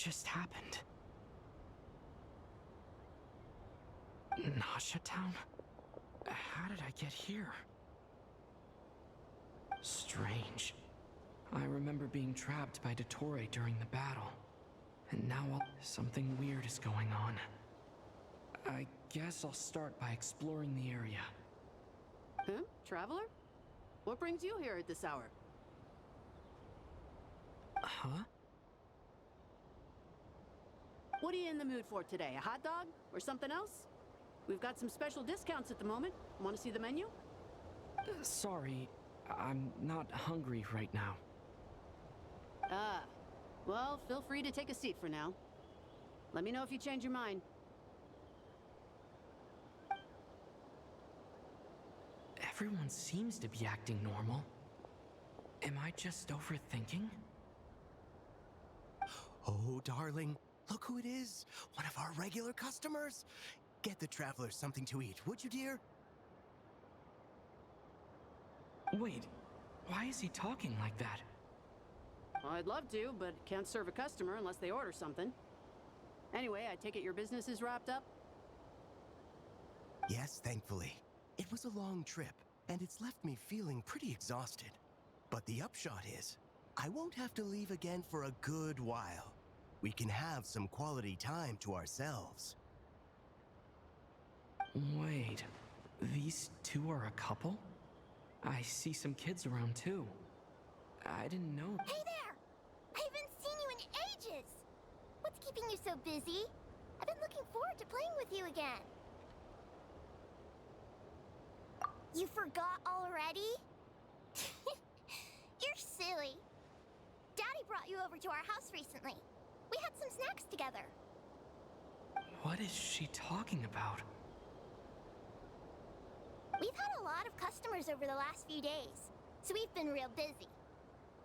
just happened? Nasha Town? How did I get here? Strange. I remember being trapped by Dottore during the battle. And now something weird is going on. I guess I'll start by exploring the area. Huh? Traveler? What brings you here at this hour? Huh? What are you in the mood for today? A hot dog? Or something else? We've got some special discounts at the moment. Want to see the menu? Sorry, I'm not hungry right now. Ah. Well, feel free to take a seat for now. Let me know if you change your mind. Everyone seems to be acting normal. Am I just overthinking? Oh, darling, look who it is. One of our regular customers. Get the traveler something to eat, would you, dear? Wait, why is he talking like that? Well, I'd love to, but can't serve a customer unless they order something. Anyway, I take it your business is wrapped up? Yes, thankfully. It was a long trip, and it's left me feeling pretty exhausted. But the upshot is, I won't have to leave again for a good while. We can have some quality time to ourselves. Wait, these two are a couple? I see some kids around too. I didn't know. Hey there! I haven't seen you in ages! What's keeping you so busy? I've been looking forward to playing with you again. You forgot already? You're silly. Daddy brought you over to our house recently. We had some snacks together. What is she talking about? We've had a lot of customers over the last few days, so we've been real busy.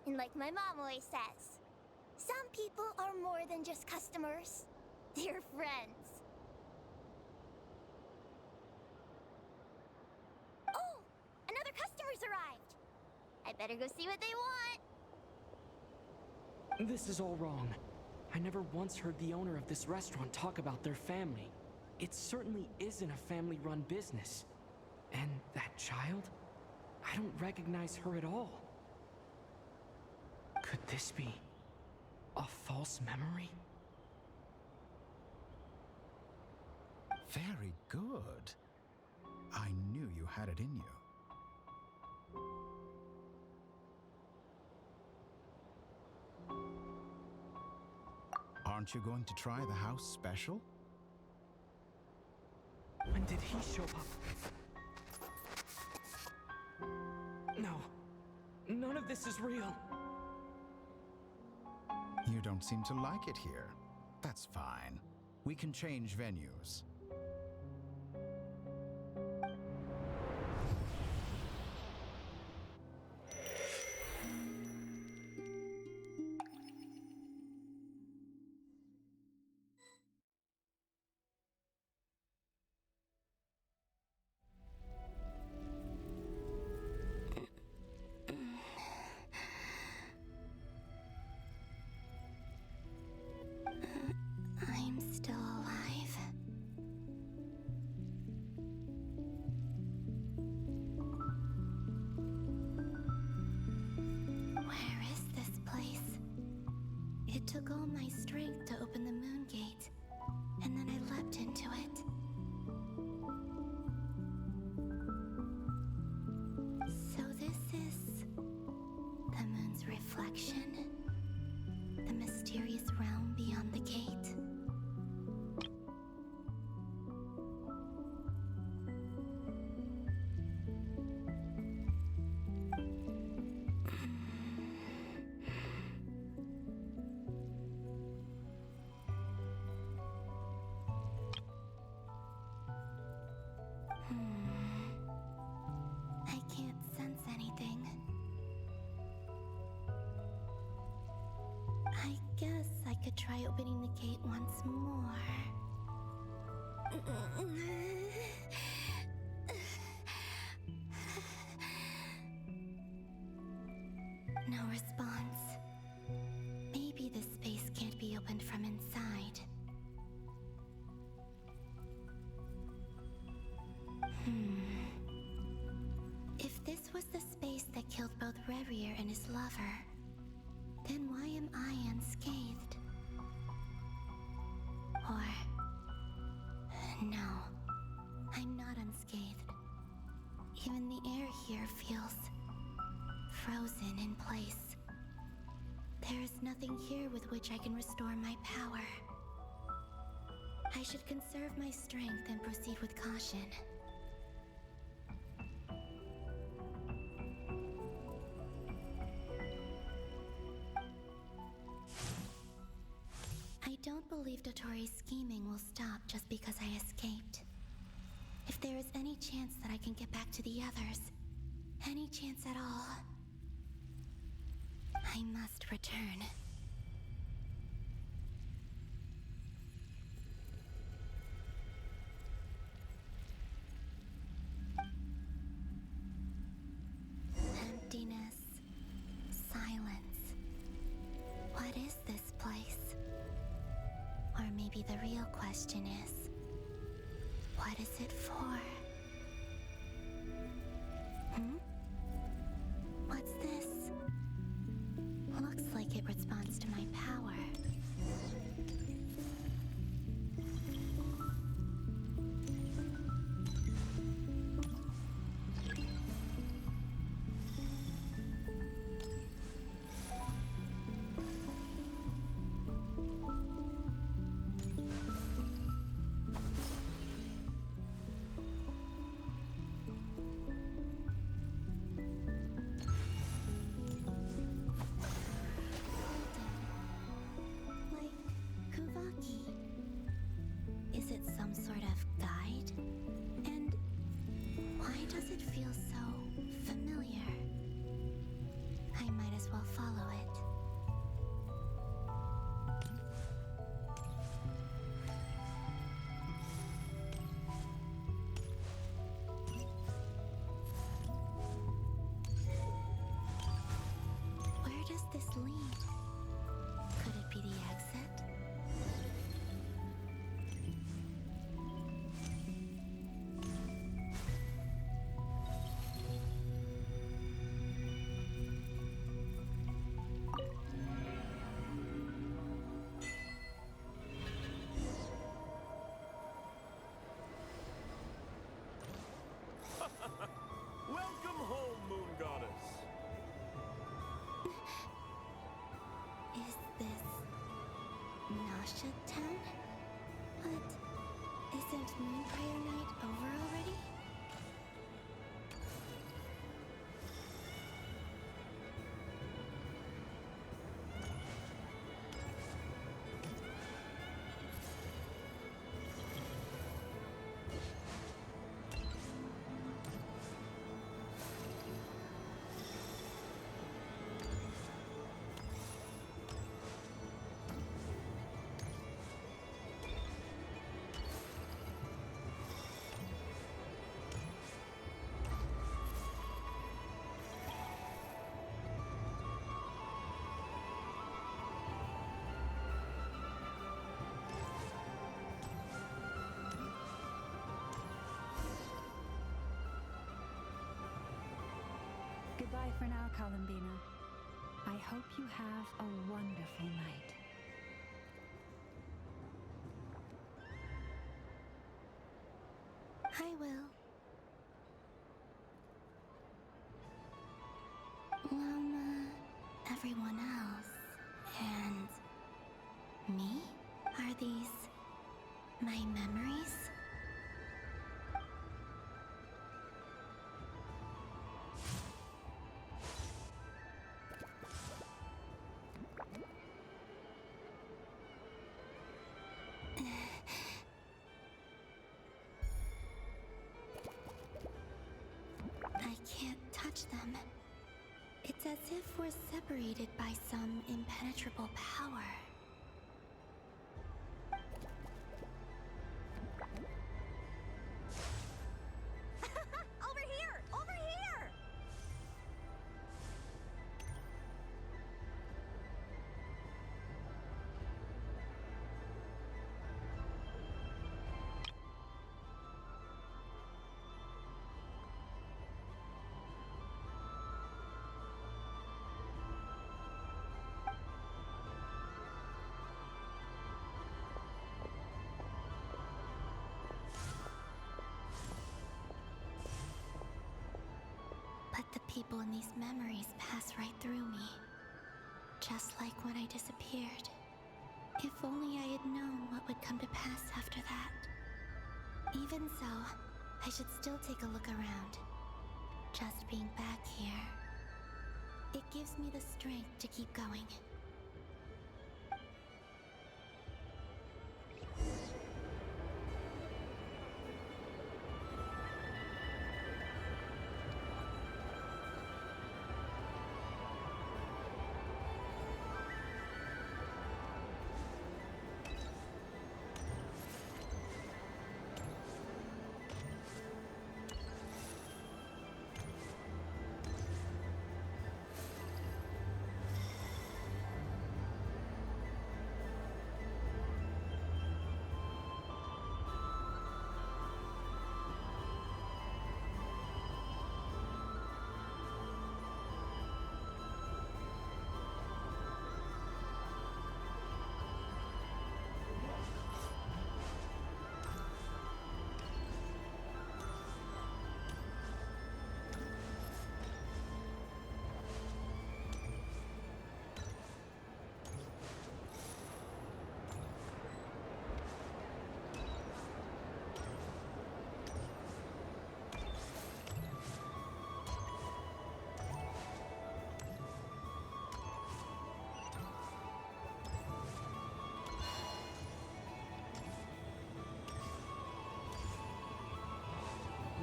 And like my mom always says, some people are more than just customers. They're friends. Oh, another customer's arrived. I better go see what they want. This is all wrong. I never once heard the owner of this restaurant talk about their family. It certainly isn't a family-run business. And that child? I don't recognize her at all. Could this be a false memory? Very good. I knew you had it in you. Aren't you going to try the house special? When did he show up? No, none of this is real. You don't seem to like it here. That's fine. We can change venues. I'm still alive. Where is this place? It took all my strength to open the moon gate, and then I leapt into it. So this is the moon's reflection? The mysterious realm beyond the gate? I can't sense anything. I guess I could try opening the gate once more. No response. Maybe this space can't be opened from inside. lover, then why am I unscathed? Or... no, I'm not unscathed. Even the air here feels frozen in place. There is nothing here with which I can restore my power. I should conserve my strength and proceed with caution. I don't believe Dotori's scheming will stop just because I escaped. If there is any chance that I can get back to the others, any chance at all, I must return. Emptiness, silence. What is this place? Or maybe the real question is, what is it for? What's this? Looks like it responds to my power. Is it some sort of guide? And why does it feel so familiar? I might as well follow it. Where does this lead? Could it be the exit? Welcome home, Moon Goddess. Is this Nasha Town? But isn't Moon Prayer Night over already? Goodbye for now, Columbina. I hope you have a wonderful night. I will. Everyone else. And me? Are these my memories? I can't touch them. It's as if we're separated by some impenetrable power. Over here! Over here! people in these memories pass right through me. Just like when I disappeared. If only I had known what would come to pass after that. Even so, I should still take a look around. Just being back here, it gives me the strength to keep going.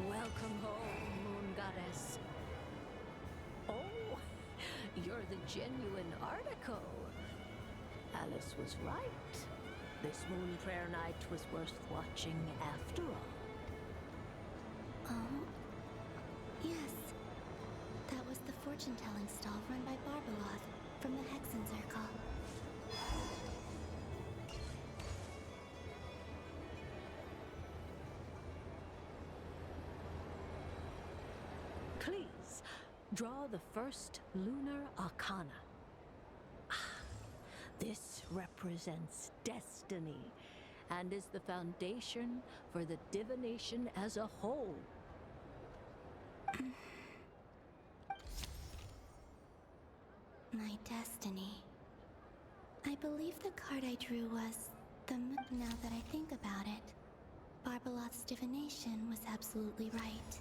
Welcome home, Moon Goddess. Oh, you're the genuine article. Alice was right. This moon prayer night was worth watching after all. Oh, yes. That was the fortune-telling stall run by Barbeloth from the Hexen Circle. Please, draw the first lunar arcana. Ah, this represents destiny and is the foundation for the divination as a whole. My destiny. I believe the card I drew was the now that I think about it, Barbeloth's divination was absolutely right.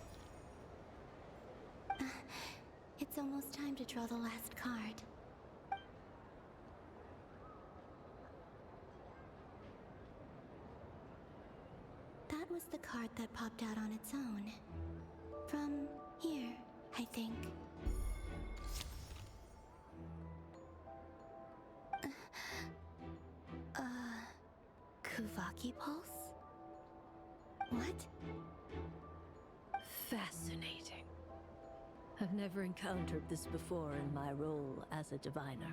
It's almost time to draw the last card. That was the card that popped out on its own. From here, I think. Kuvaki Pulse? What? Fascinating. I've never encountered this before in my role as a diviner.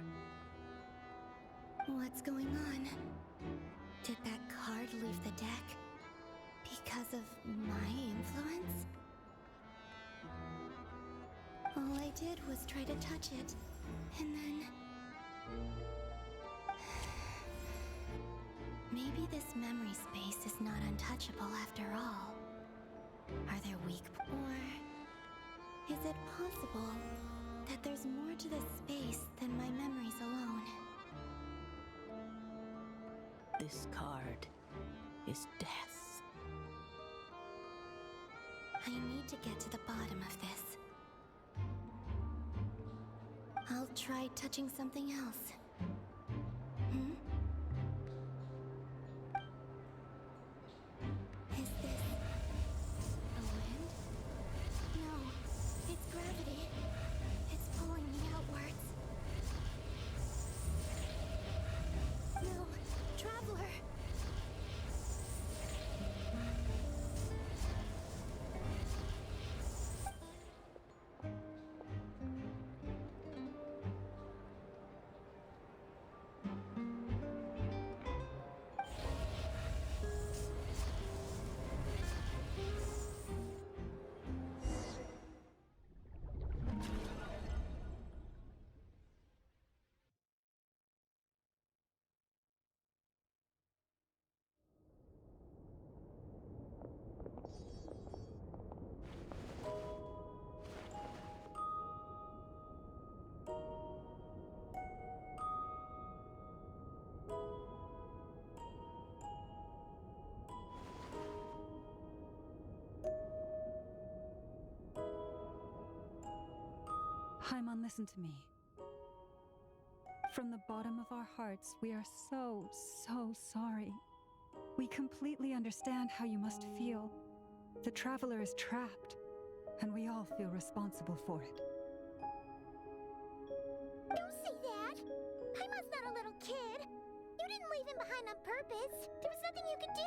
What's going on? Did that card leave the deck because of my influence? All I did was try to touch it, and then... Maybe this memory space is not untouchable after all. Are there weak... Or... is it possible that there's more to this space than my memories alone? This card is death. I need to get to the bottom of this. I'll try touching something else. Is this a wind? No, it's gravity. It's pulling me outwards. No, Traveler! listen to me. From the bottom of our hearts, we are so sorry. We completely understand how you must feel. The traveler is trapped, and we all feel responsible for it. Don't say that! Paimon's not a little kid! You didn't leave him behind on purpose! There was nothing you could do!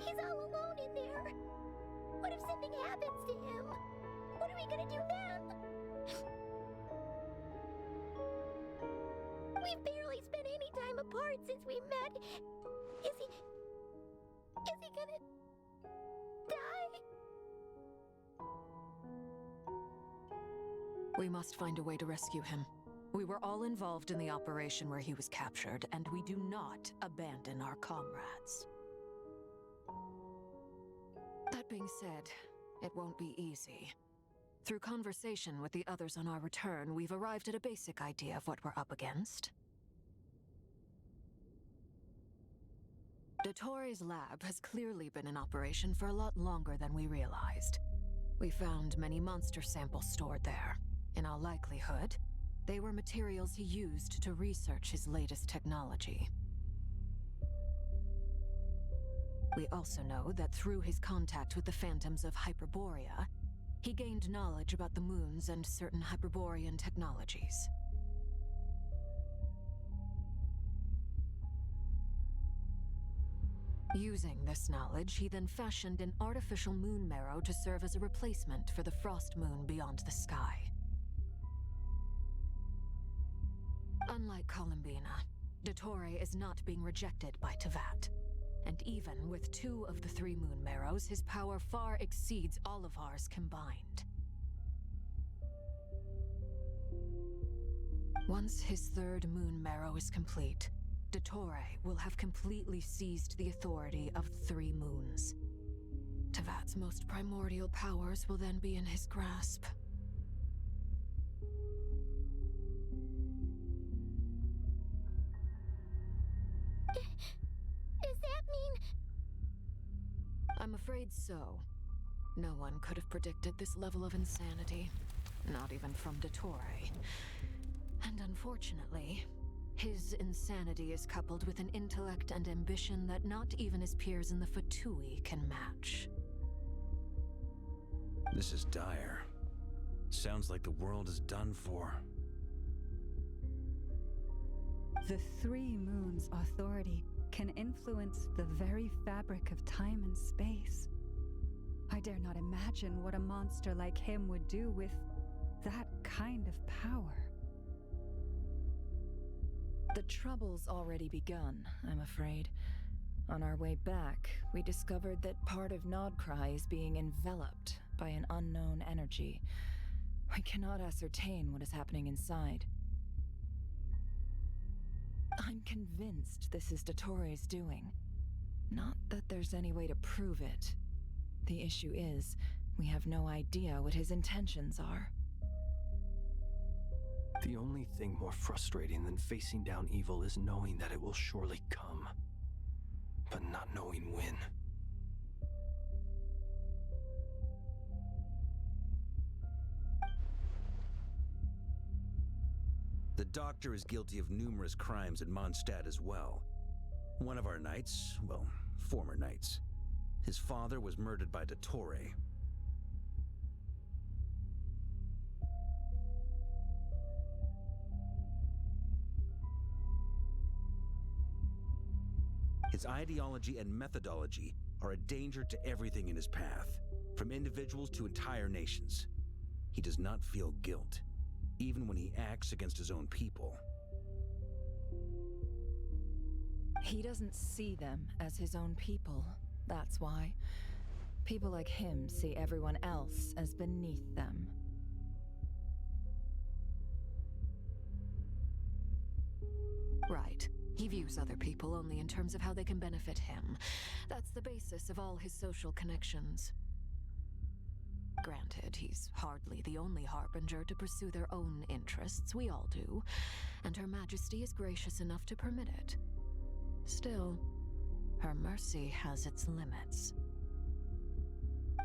He's all alone in there! What if something happens to him? What are we gonna do then? We've barely spent any time apart since we met. Is he gonna die? We must find a way to rescue him. We were all involved in the operation where he was captured, and we do not abandon our comrades. That being said, it won't be easy. Through conversation with the others on our return, we've arrived at a basic idea of what we're up against. Dottore's lab has clearly been in operation for a lot longer than we realized. We found many monster samples stored there. In all likelihood, they were materials he used to research his latest technology. We also know that through his contact with the phantoms of Hyperborea, he gained knowledge about the moons and certain Hyperborean technologies. Using this knowledge, he then fashioned an artificial moon marrow to serve as a replacement for the frost moon beyond the sky. Unlike Columbina, Dottore is not being rejected by Teyvat. And even with 2 of the 3 moon marrows, his power far exceeds all of ours combined. Once his 3rd moon marrow is complete, Dottore will have completely seized the authority of 3 moons. Teyvat's most primordial powers will then be in his grasp. Does that mean... I'm afraid so. No one could have predicted this level of insanity. Not even from Dottore. And unfortunately, his insanity is coupled with an intellect and ambition that not even his peers in the Fatui can match. This is dire. Sounds like the world is done for. The 3 moons' authority can influence the very fabric of time and space. I dare not imagine what a monster like him would do with that kind of power. The trouble's already begun, I'm afraid. On our way back, we discovered that part of Nodcry is being enveloped by an unknown energy. We cannot ascertain what is happening inside. I'm convinced this is Dottore's doing. Not that there's any way to prove it. The issue is, we have no idea what his intentions are. The only thing more frustrating than facing down evil is knowing that it will surely come, but not knowing when. The Doctor is guilty of numerous crimes at Mondstadt as well. One of our knights, well, former knights, his father was murdered by Dottore. His ideology and methodology are a danger to everything in his path, from individuals to entire nations. He does not feel guilt, even when he acts against his own people. He doesn't see them as his own people, that's why. People like him see everyone else as beneath them. Right. He views other people only in terms of how they can benefit him. That's the basis of all his social connections. Granted, he's hardly the only harbinger to pursue their own interests. We all do. And Her Majesty is gracious enough to permit it. Still, Her mercy has its limits.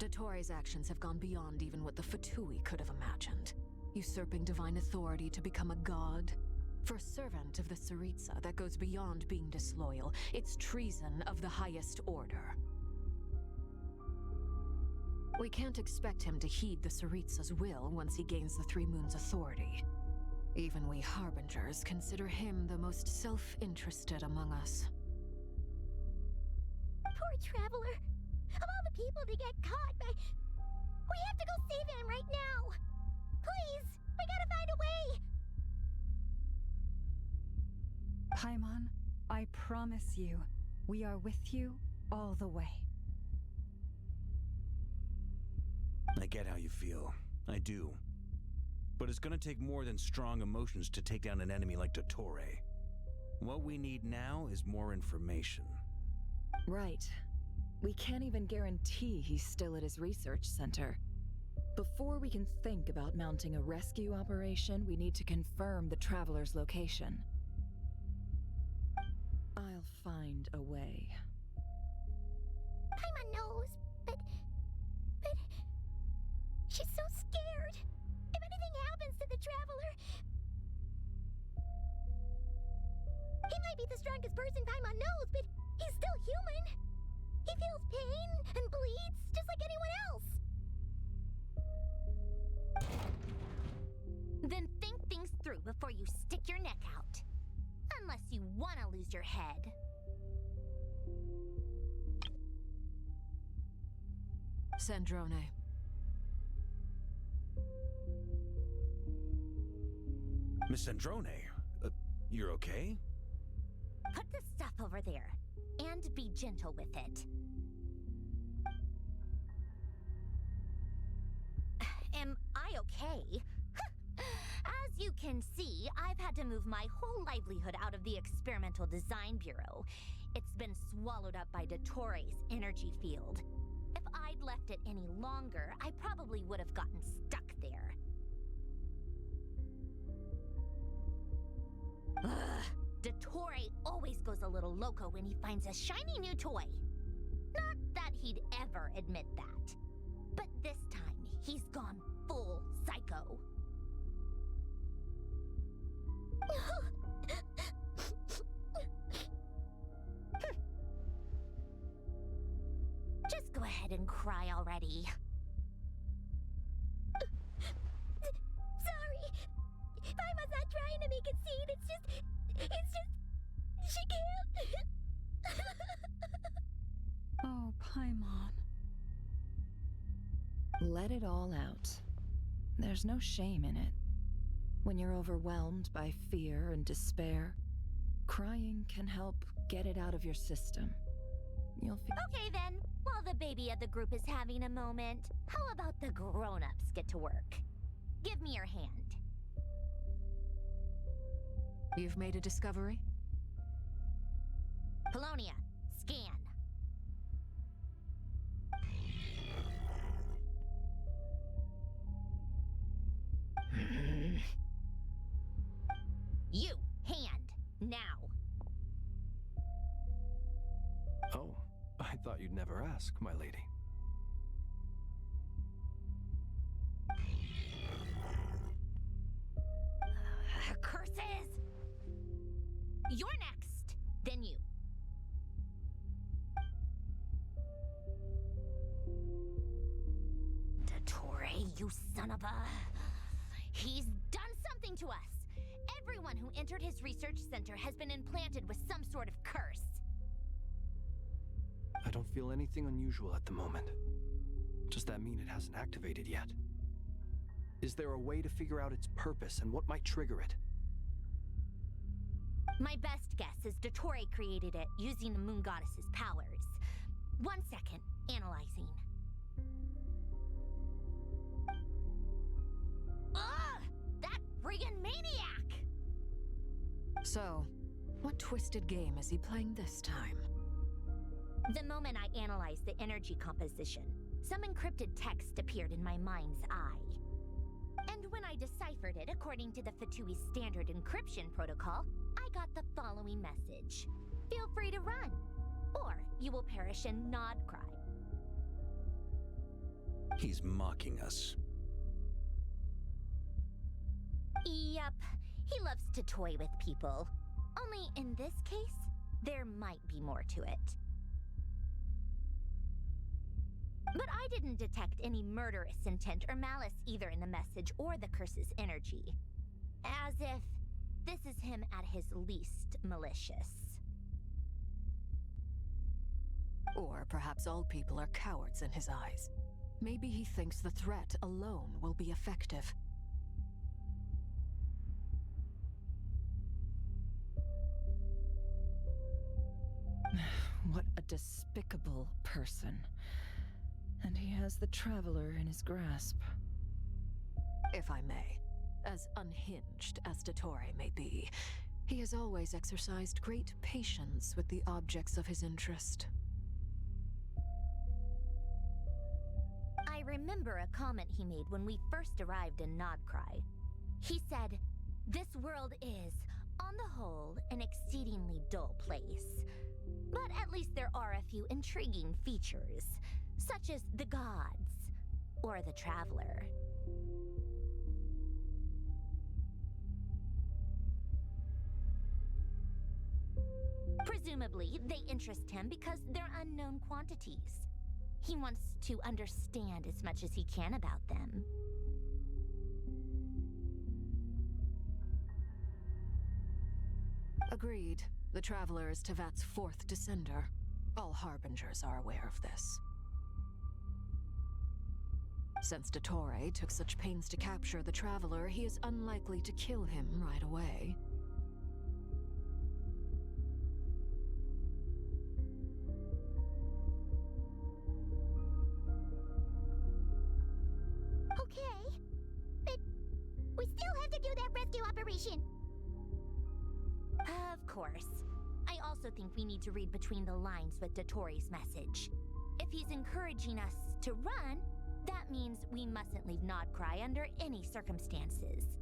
Dottore actions have gone beyond even what the Fatui could have imagined. Usurping divine authority to become a god. For a servant of the Tsaritsa, that goes beyond being disloyal. It's treason of the highest order. We can't expect him to heed the Tsaritsa's will once he gains the Three Moons' authority. Even we Harbingers consider him the most self-interested among us. Poor Traveler. Of all the people to get caught by... We have to go save him right now! Please! We gotta find a way! Paimon, I promise you, we are with you all the way. I get how you feel. I do. But it's gonna take more than strong emotions to take down an enemy like Dottore. What we need now is more information. Right. We can't even guarantee he's still at his research center. Before we can think about mounting a rescue operation, we need to confirm the Traveler's location. I'll find a way. Paimon knows, but... She's so scared. If anything happens to the Traveler... He might be the strongest person Paimon knows, but he's still human. He feels pain and bleeds just like anyone else. Then think things through before you stick your neck out. Unless you want to lose your head. Sandrone. Miss Sandrone, you're okay? Put the stuff over there, and be gentle with it. Am I okay? As you can see, I've had to move my whole livelihood out of the Experimental Design Bureau. It's been swallowed up by Dottore's energy field. If I'd left it any longer, I probably would have gotten stuck there. Ugh. Dottore always goes a little loco when he finds a shiny new toy. Not that he'd ever admit that. But this time, he's gone full psycho. Just go ahead and cry already. Sorry. Paimon's not trying to make it seem. It's just... She can't. Oh, Paimon. Let it all out. There's no shame in it. When you're overwhelmed by fear and despair, crying can help get it out of your system. You'll feel... Okay then, while the baby of the group is having a moment, how about the grown-ups get to work? Give me your hand. You've made a discovery? Polonia, scan. You, hand, now. Oh, I thought you'd never ask, my lady. Curses! You're next, then you. Dottore, you son of a... He's done something to us! Everyone who entered his research center has been implanted with some sort of curse. I don't feel anything unusual at the moment. Does that mean it hasn't activated yet? Is there a way to figure out its purpose and what might trigger it? My best guess is Dottore created it using the Moon Goddess's powers. 1 second, analyzing. Ugh! That friggin' maniac! So, what twisted game is he playing this time? The moment I analyzed the energy composition, some encrypted text appeared in my mind's eye. And when I deciphered it according to the Fatui standard encryption protocol, I got the following message. Feel free to run. or you will perish in Nodcry. He's mocking us. Yep, he loves to toy with people. Only in this case, there might be more to it. But I didn't detect any murderous intent or malice either in the message or the curse's energy. As if this is him at his least malicious. Or perhaps all people are cowards in his eyes. Maybe he thinks the threat alone will be effective. What a despicable person. And he has the Traveler in his grasp. If I may, as unhinged as Dottore may be, he has always exercised great patience with the objects of his interest. I remember a comment he made when we first arrived in Nodcry. He said, "This world is, on the whole, an exceedingly dull place. But at least there are a few intriguing features, such as the gods, or the Traveler." Presumably, they interest him because they're unknown quantities. He wants to understand as much as he can about them. Agreed. The Traveler is Tevat's fourth descender. All Harbingers are aware of this. Since Dottore took such pains to capture the Traveler, he is unlikely to kill him right away. Okay, but we still have to do that rescue operation. Of course. I also think we need to read between the lines with Dottore's message. If he's encouraging us to run, that means we mustn't leave Nodcry under any circumstances.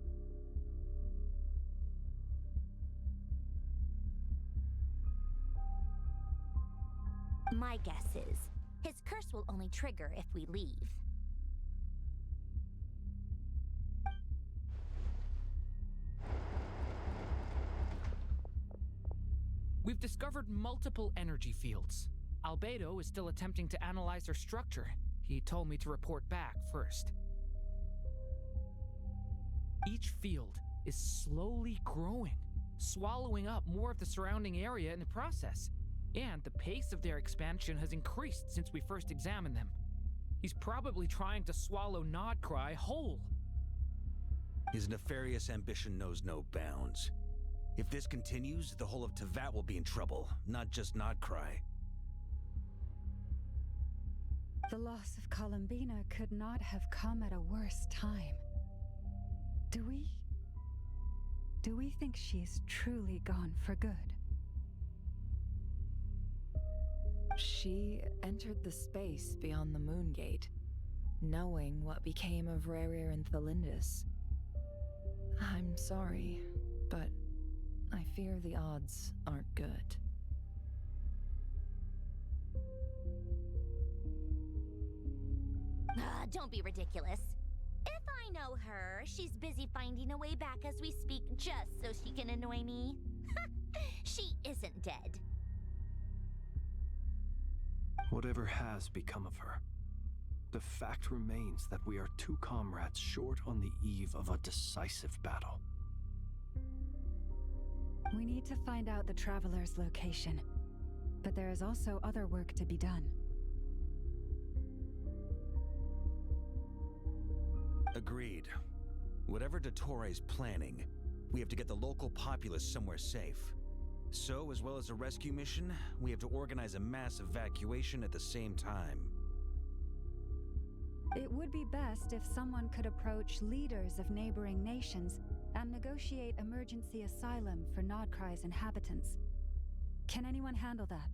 My guess is, his curse will only trigger if we leave. We've discovered multiple energy fields. Albedo is still attempting to analyze their structure. He told me to report back first. Each field is slowly growing, swallowing up more of the surrounding area in the process. And the pace of their expansion has increased since we first examined them. He's probably trying to swallow Nodcry whole. His nefarious ambition knows no bounds. If this continues, the whole of Tevat will be in trouble, not just Nodcry. The loss of Columbina could not have come at a worse time. Do we think she's truly gone for good? She entered the space beyond the Moon Gate, knowing what became of Rerir and Thalindus. I'm sorry, but I fear the odds aren't good. Don't be ridiculous. If I know her, she's busy finding a way back as we speak just so she can annoy me. She isn't dead. Whatever has become of her, the fact remains that we are two comrades short on the eve of a decisive battle. We need to find out the Traveler's location, but there is also other work to be done. Agreed. Whatever Dottore's planning, we have to get the local populace somewhere safe. So, as well as a rescue mission, we have to organize a mass evacuation at the same time. It would be best if someone could approach leaders of neighboring nations and negotiate emergency asylum for Nodcry's inhabitants. Can anyone handle that?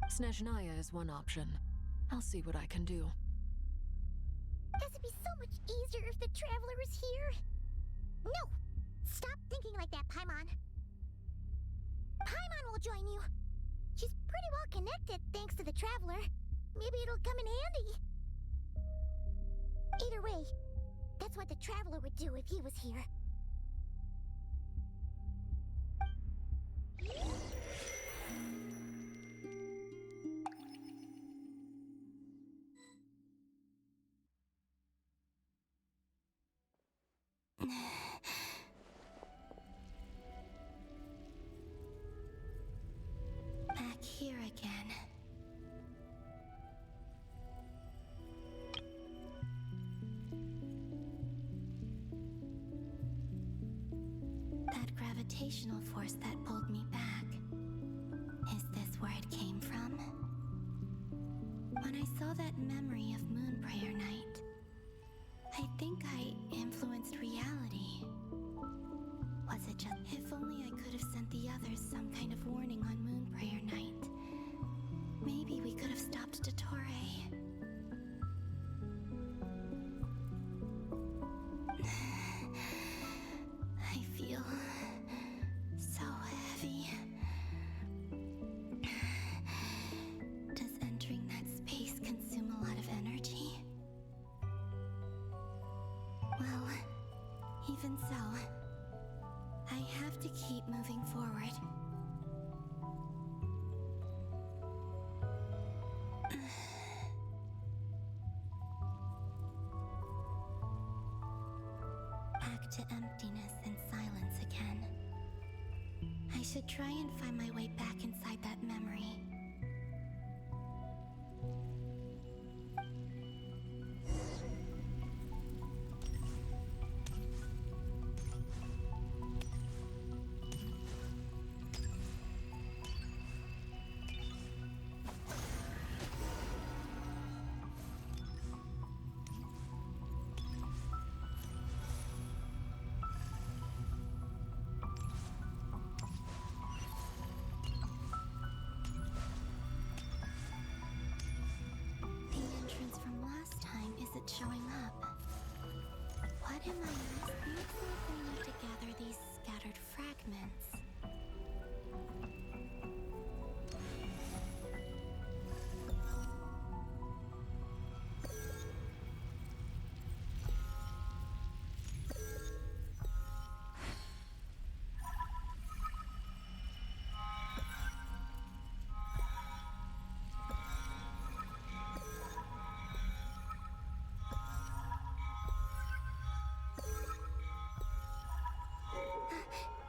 Snezhnaya is one option. I'll see what I can do. Guess it'd be so much easier if the Traveler was here. No! Stop thinking like that, Paimon. Paimon will join you. She's pretty well connected thanks to the Traveler. Maybe it'll come in handy. Either way, that's what the Traveler would do if he was here. Back here again. That gravitational force that pulled me back. Is this where it came from? When I saw that memory of Moon Prayer Night, I think I influenced reality. Was it just... If only I could have sent the others some kind of warning on Moon Prayer Night. Maybe we could have stopped Dottore. I feel so heavy. Does entering that space consume a lot of energy? Well, even so, I have to keep moving forward. Back to emptiness and silence again. I should try and find my way back inside that memory. Showing up. What am I missing? Looks like I need to gather these scattered fragments.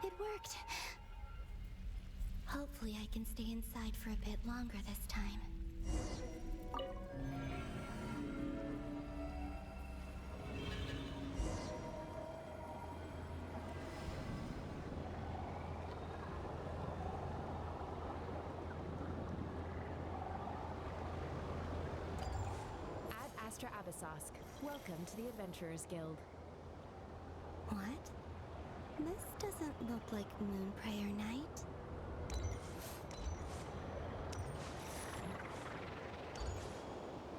It worked. Hopefully I can stay inside for a bit longer this time. Ad Astra Abyssosque. Welcome to the Adventurers Guild. What? This doesn't look like Moon Prayer Night.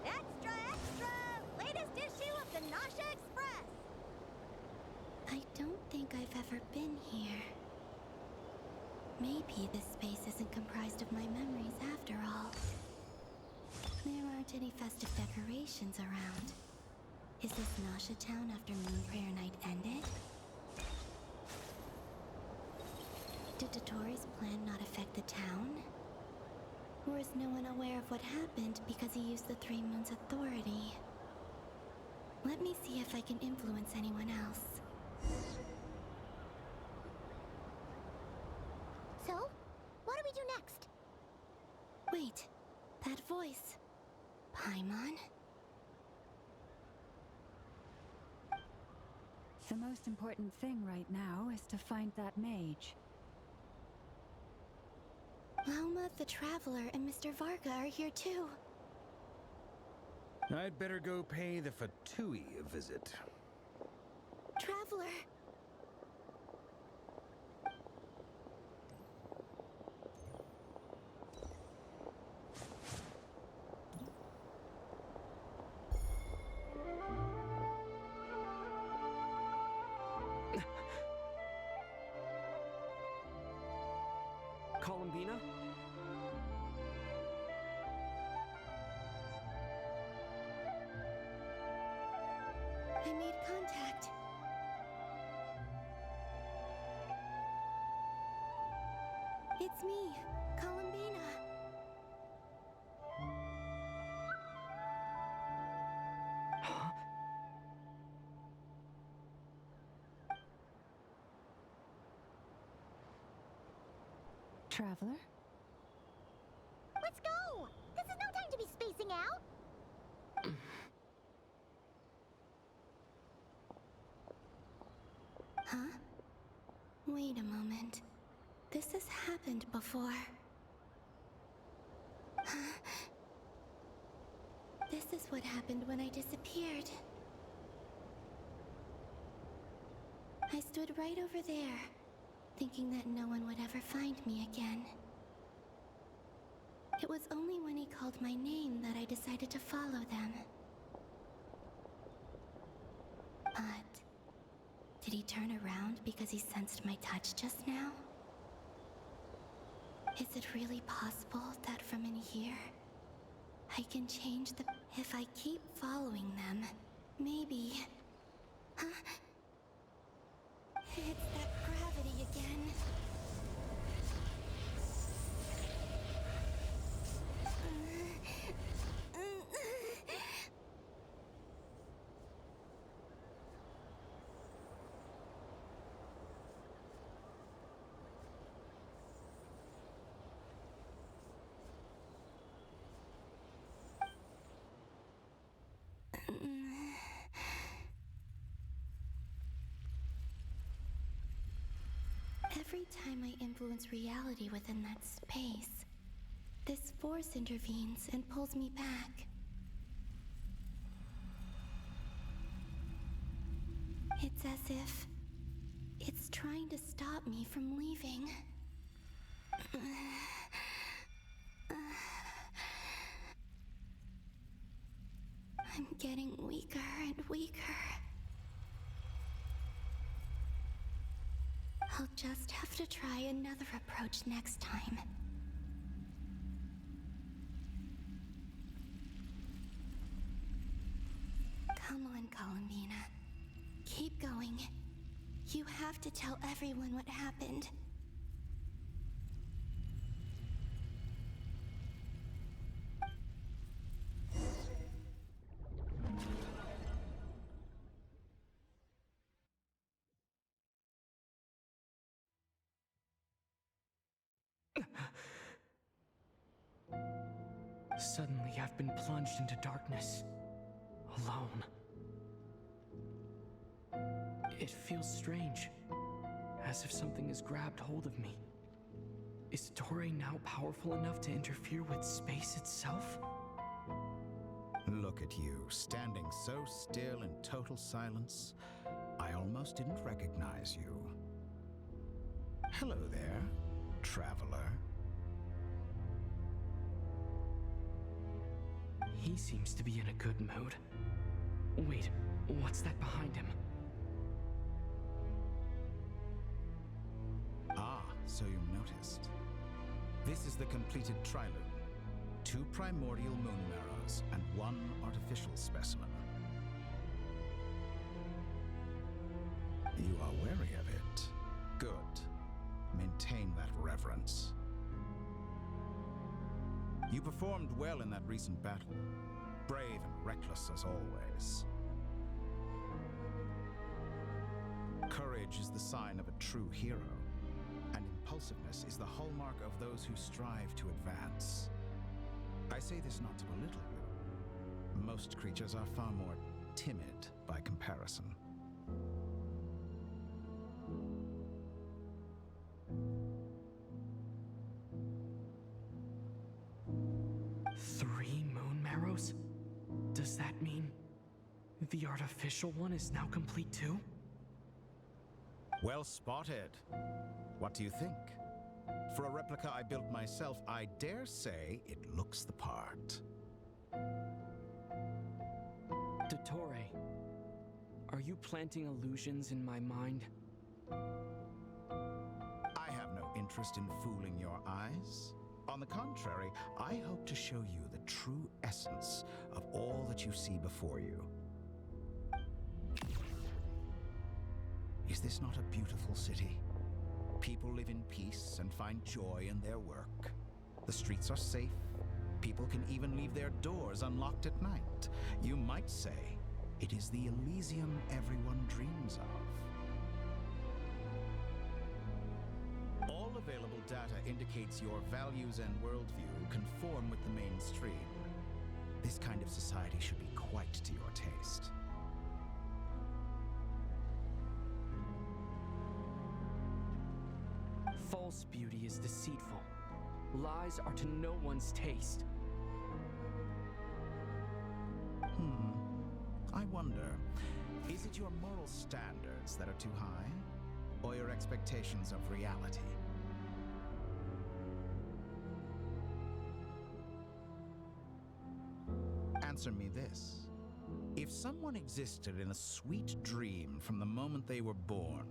Extra, extra! Latest issue of the Nasha Express! I don't think I've ever been here. Maybe this space isn't comprised of my memories after all. There aren't any festive decorations around. Is this Nasha Town after Moon Prayer Night ended? Did Dottore's plan not affect the town? Or is no one aware of what happened because he used the Three Moons' authority? Let me see if I can influence anyone else. So, what do we do next? Wait, that voice. Paimon? The most important thing right now is to find that mage. Lauma, the Traveler, and Mr. Varga are here too. I'd better go pay the Fatui a visit. Traveler! Columbina? I made contact. It's me, Columbina. Huh? Traveler? Let's go! This is no time to be spacing out! Huh? Wait a moment. This has happened before. This is what happened when I disappeared. I stood right over there, thinking that no one would ever find me again. It was only when he called my name that I decided to follow them. But did he turn around because he sensed my touch just now? Is it really possible that from in here, I can change the... If I keep following them, maybe... Huh? It's that gravity again. Every time I influence reality within that space, this force intervenes and pulls me back. It's as if it's trying to stop me from leaving. I'm getting weaker and weaker. I'll just have to try another approach next time. Come on, Columbina. Keep going. You have to tell everyone what happened. Suddenly, I've been plunged into darkness. Alone. It feels strange. As if something has grabbed hold of me. Is Toray now powerful enough to interfere with space itself? Look at you, standing so still in total silence. I almost didn't recognize you. Hello there, traveler. He seems to be in a good mood. Wait, what's that behind him? Ah, so you noticed. This is the completed trilune. 2 primordial moon marrows and 1 artificial specimen. You are wary of it. Good. Maintain that reverence. You performed well in that recent battle. Brave and reckless as always. Courage is the sign of a true hero, and impulsiveness is the hallmark of those who strive to advance. I say this not to belittle you. Most creatures are far more timid by comparison. Three moon marrows? Does that mean the artificial one is now complete too? Well spotted. What do you think? For a replica I built myself, I dare say it looks the part. Dottore, are you planting illusions in my mind? I have no interest in fooling your eyes. On the contrary, I hope to show you the true essence of all that you see before you. Is this not a beautiful city? People live in peace and find joy in their work. The streets are safe. People can even leave their doors unlocked at night. You might say it is the Elysium everyone dreams of. All available data indicates your values and worldview conform with the mainstream. This kind of society should be quite to your taste. False beauty is deceitful. Lies are to no one's taste. I wonder, is it your moral standards that are too high, or your expectations of reality? Answer me this. If someone existed in a sweet dream from the moment they were born,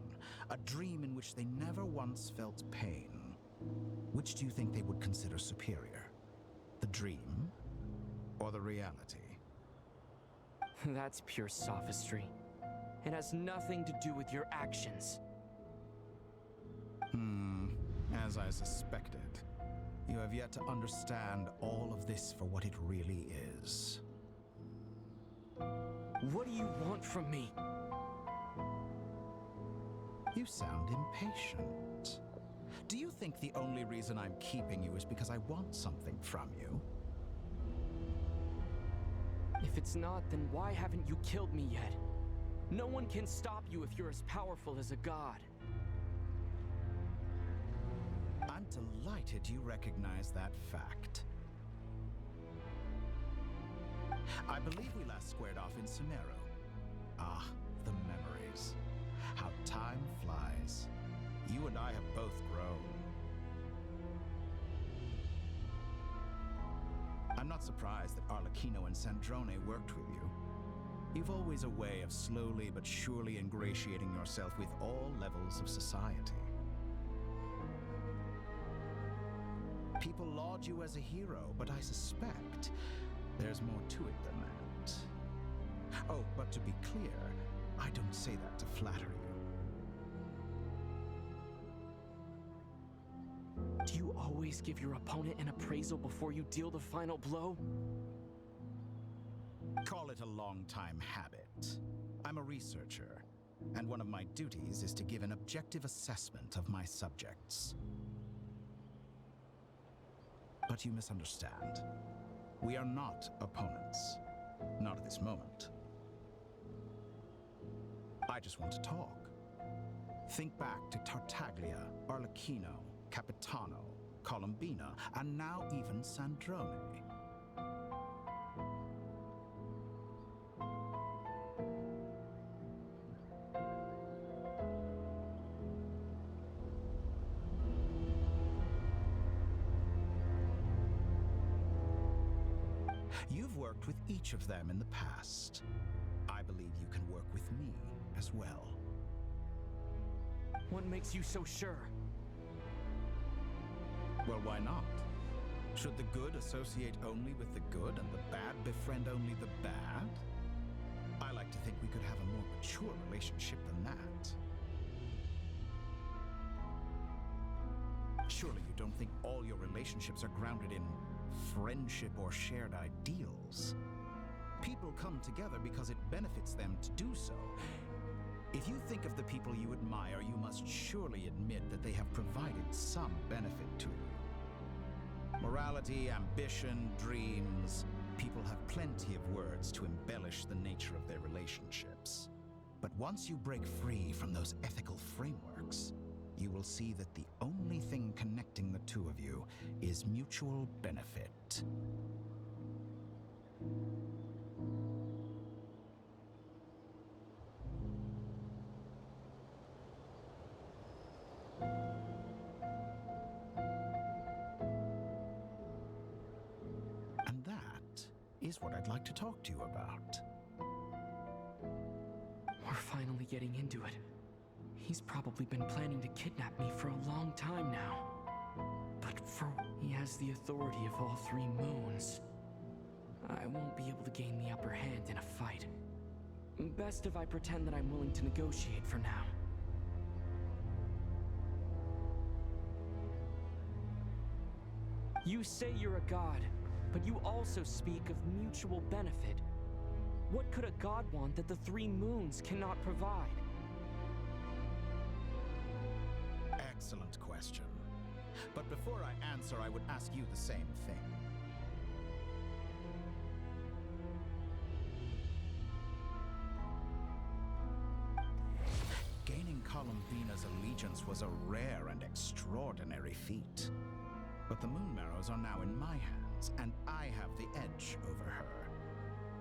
a dream in which they never once felt pain, which do you think they would consider superior? The dream or the reality? That's pure sophistry. It has nothing to do with your actions. As I suspected. You have yet to understand all of this for what it really is. What do you want from me? You sound impatient. Do you think the only reason I'm keeping you is because I want something from you? If it's not, then why haven't you killed me yet? No one can stop you if you're as powerful as a god. I'm delighted you recognize that fact. I believe we last squared off in Sumeru. Ah, the memories. How time flies. You and I have both grown. I'm not surprised that Arlecchino and Sandrone worked with you. You've always a way of slowly but surely ingratiating yourself with all levels of society. People laud you as a hero, but I suspect there's more to it than that. Oh, but to be clear, I don't say that to flatter you. Do you always give your opponent an appraisal before you deal the final blow? Call it a long-time habit. I'm a researcher, and one of my duties is to give an objective assessment of my subjects. But you misunderstand. We are not opponents. Not at this moment. I just want to talk. Think back to Tartaglia, Arlecchino, Capitano, Colombina, and now even Sandrone. You've worked with each of them in the past. I believe you can work with me as well. What makes you so sure? Well, why not? Should the good associate only with the good and the bad befriend only the bad? I like to think we could have a more mature relationship than that. Surely you don't think all your relationships are grounded in friendship or shared ideals? People come together because it benefits them to do so. If you think of the people you admire, you must surely admit that they have provided some benefit to you. Morality, ambition, dreams. People have plenty of words to embellish the nature of their relationships. But once you break free from those ethical frameworks, you will see that the only thing connecting the two of you is mutual benefit. And that is what I'd like to talk to you about. We're finally getting into it. He's probably been planning to kidnap me for a long time now. But for he has the authority of all three moons. I won't be able to gain the upper hand in a fight. Best if I pretend that I'm willing to negotiate for now. You say you're a god, but you also speak of mutual benefit. What could a god want that the three moons cannot provide? Excellent question. But before I answer, I would ask you the same thing. Gaining Columbina's allegiance was a rare and extraordinary feat. But the Moon Marrows are now in my hands, and I have the edge over her.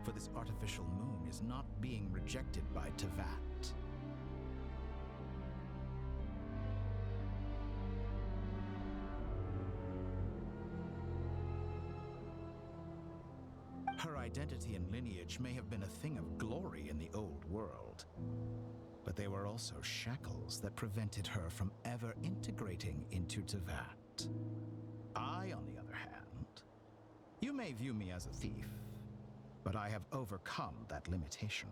For this artificial moon is not being rejected by Tevat. Her identity and lineage may have been a thing of glory in the old world, but they were also shackles that prevented her from ever integrating into Tevat. I, on the other hand, you may view me as a thief, but I have overcome that limitation.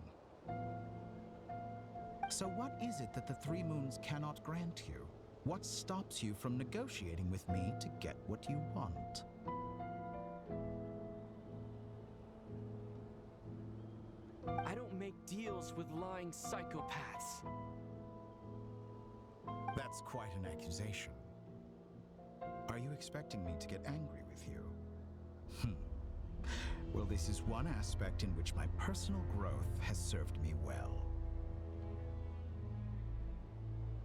So what is it that the Three Moons cannot grant you? What stops you from negotiating with me to get what you want? I don't make deals with lying psychopaths. That's quite an accusation. Are you expecting me to get angry with you? Well, this is one aspect in which my personal growth has served me well.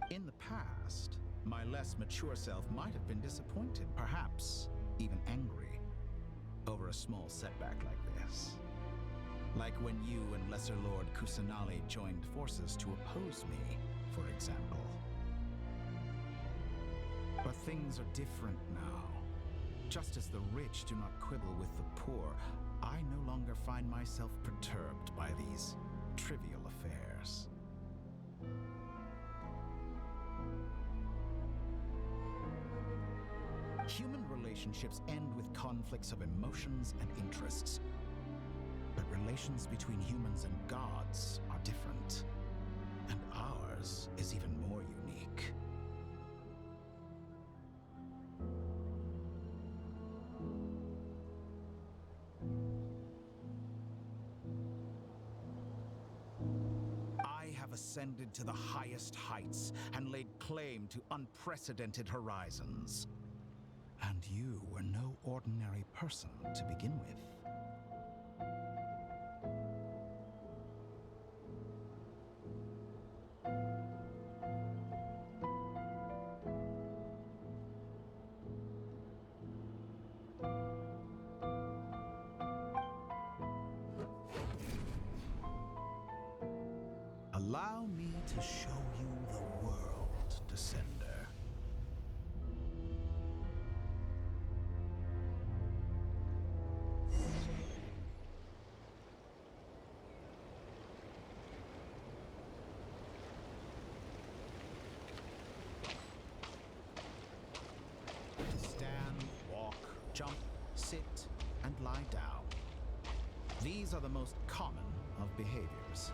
In the past, my less mature self might have been disappointed, perhaps even angry, over a small setback like this. Like when you and Lesser Lord Kusanali joined forces to oppose me, for example. But things are different now. Just as the rich do not quibble with the poor, I no longer find myself perturbed by these trivial affairs. Human relationships end with conflicts of emotions and interests. But relations between humans and gods are different. And ours is even more unique. I have ascended to the highest heights and laid claim to unprecedented horizons. And you were no ordinary person to begin with. Allow me to show you the world, Descender. Stand, walk, jump, sit, and lie down. These are the most common of behaviors.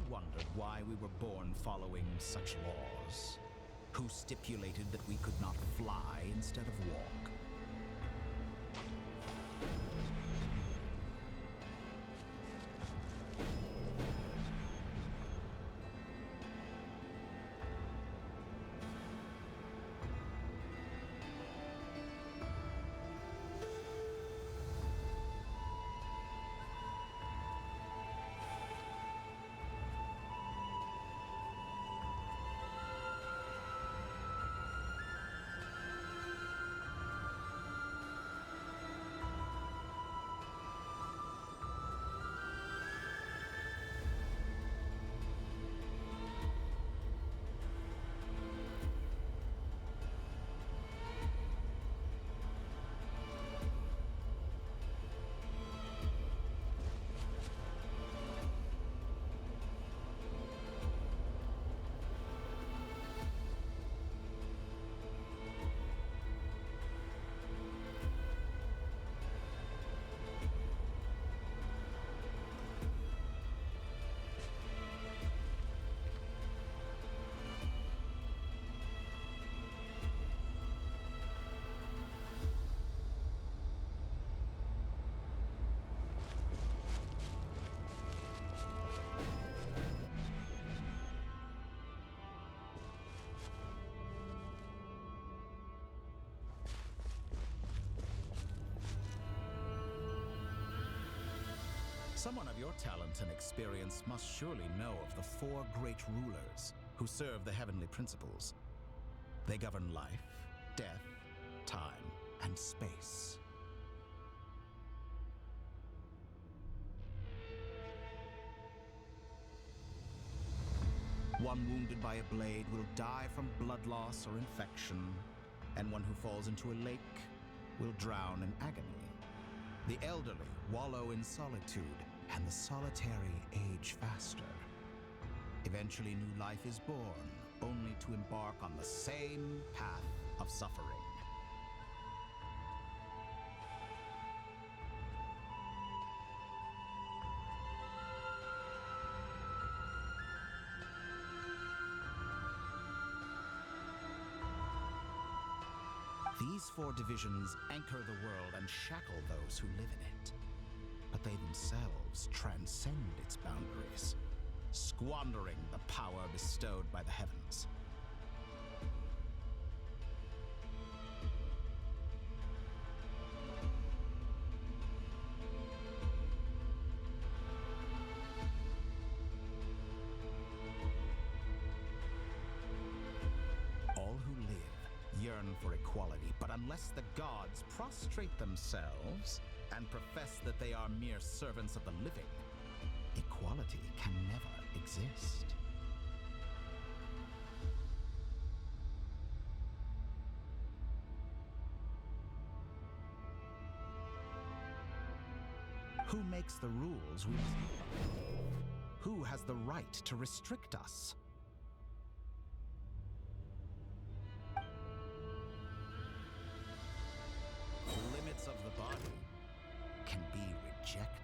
Wondered why we were born following such laws? Who stipulated that we could not fly instead of walk? Someone of your talent and experience must surely know of the four great rulers who serve the heavenly principles. They govern life, death, time, and space. One wounded by a blade will die from blood loss or infection, and one who falls into a lake will drown in agony. The elderly wallow in solitude, and the solitary age faster. Eventually, new life is born, only to embark on the same path of suffering. These four divisions anchor the world and shackle those who live in it. But they themselves transcend its boundaries, squandering the power bestowed by the heavens. All who live yearn for equality, but unless the gods prostrate themselves and profess that they are mere servants of the living, equality can never exist. Who makes the rules we must follow? Who has the right to restrict us? The limits of the body can be rejected.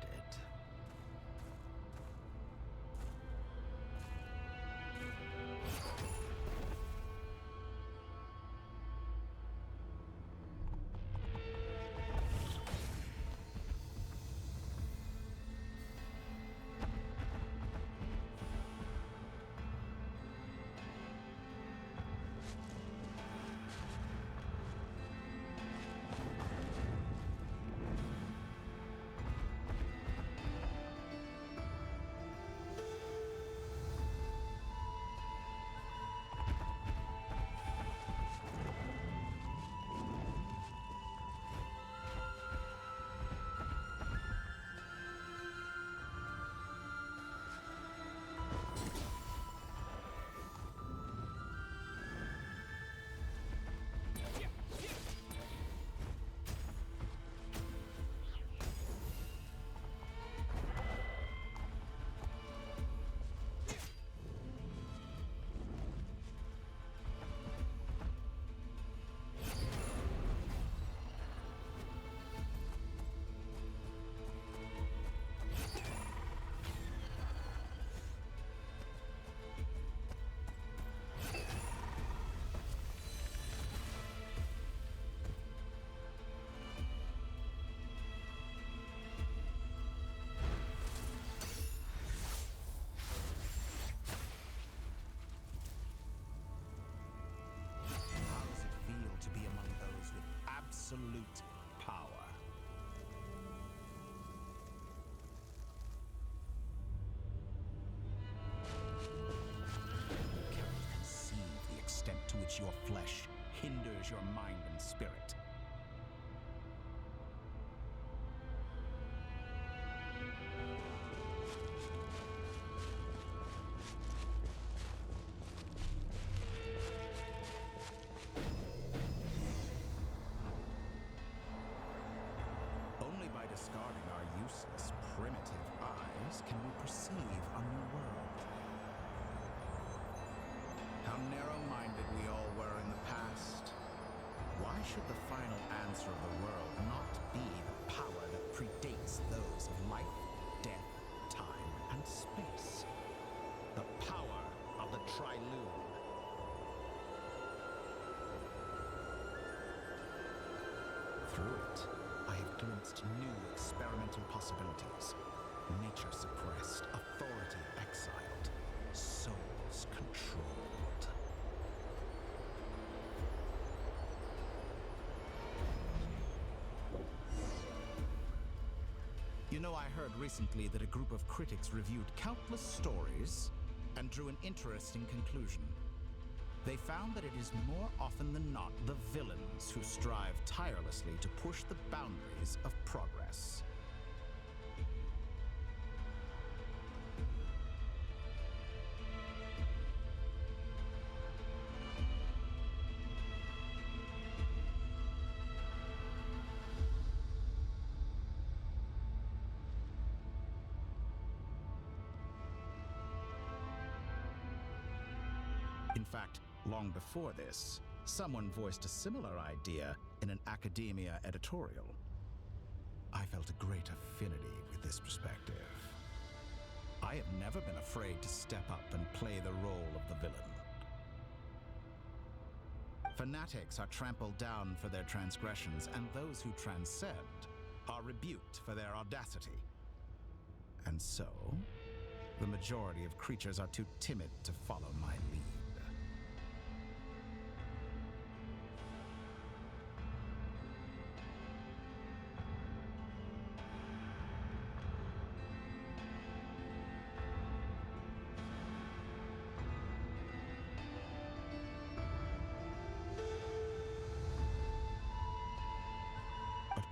Absolute power. You cannot conceive the extent to which your flesh hinders your mind and spirit. Discarding our useless, primitive eyes, can we perceive a new world? How narrow-minded we all were in the past. Why should the final answer of the world not be the power that predates those of life, death, time, and space? The power of the Tri-Lune. Through it, I have glimpsed new experimental possibilities. Nature suppressed, authority exiled, souls controlled. You know, I heard recently that a group of critics reviewed countless stories and drew an interesting conclusion. They found that it is more often than not the villains who strive tirelessly to push the boundaries of progress. In fact, long before this, someone voiced a similar idea in an academia editorial. I felt a great affinity with this perspective. I have never been afraid to step up and play the role of the villain. Fanatics are trampled down for their transgressions, and those who transcend are rebuked for their audacity. And so, the majority of creatures are too timid to follow my lead.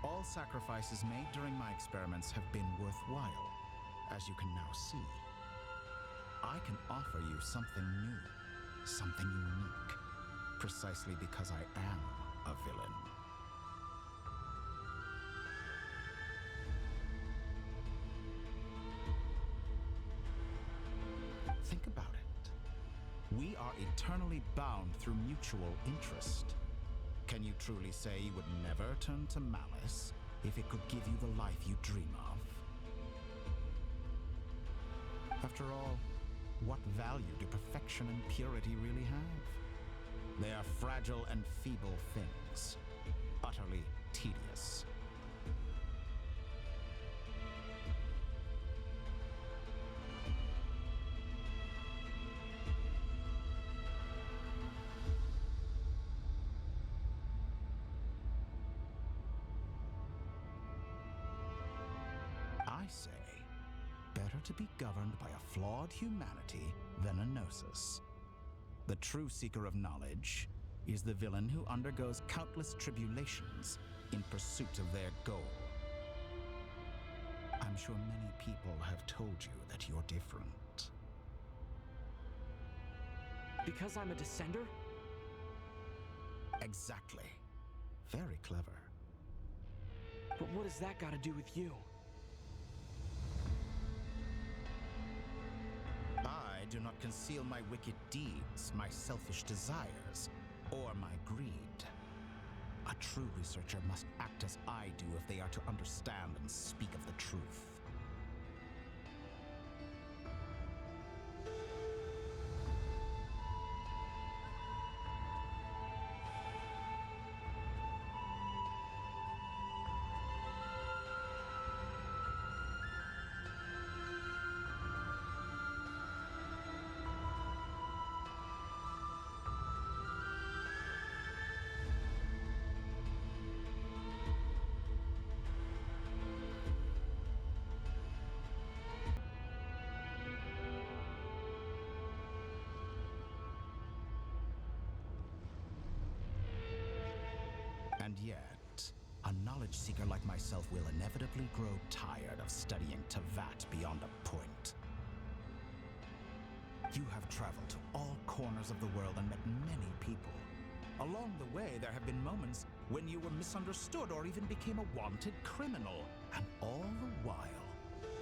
All sacrifices made during my experiments have been worthwhile, as you can now see. I can offer you something new, something unique, precisely because I am a villain. Think about it. We are eternally bound through mutual interest. Can you truly say you would never turn to malice if it could give you the life you dream of? After all, what value do perfection and purity really have? They are fragile and feeble things, utterly tedious. I say, better to be governed by a flawed humanity than a gnosis. The true seeker of knowledge is the villain who undergoes countless tribulations in pursuit of their goal. I'm sure many people have told you that you're different. Because I'm a descender? Exactly. Very clever. But what has that got to do with you? I do not conceal my wicked deeds, my selfish desires, or my greed. A true researcher must act as I do if they are to understand and speak of the truth. And yet, a knowledge seeker like myself will inevitably grow tired of studying Tavat beyond a point. You have traveled to all corners of the world and met many people. Along the way, there have been moments when you were misunderstood or even became a wanted criminal. And all the while,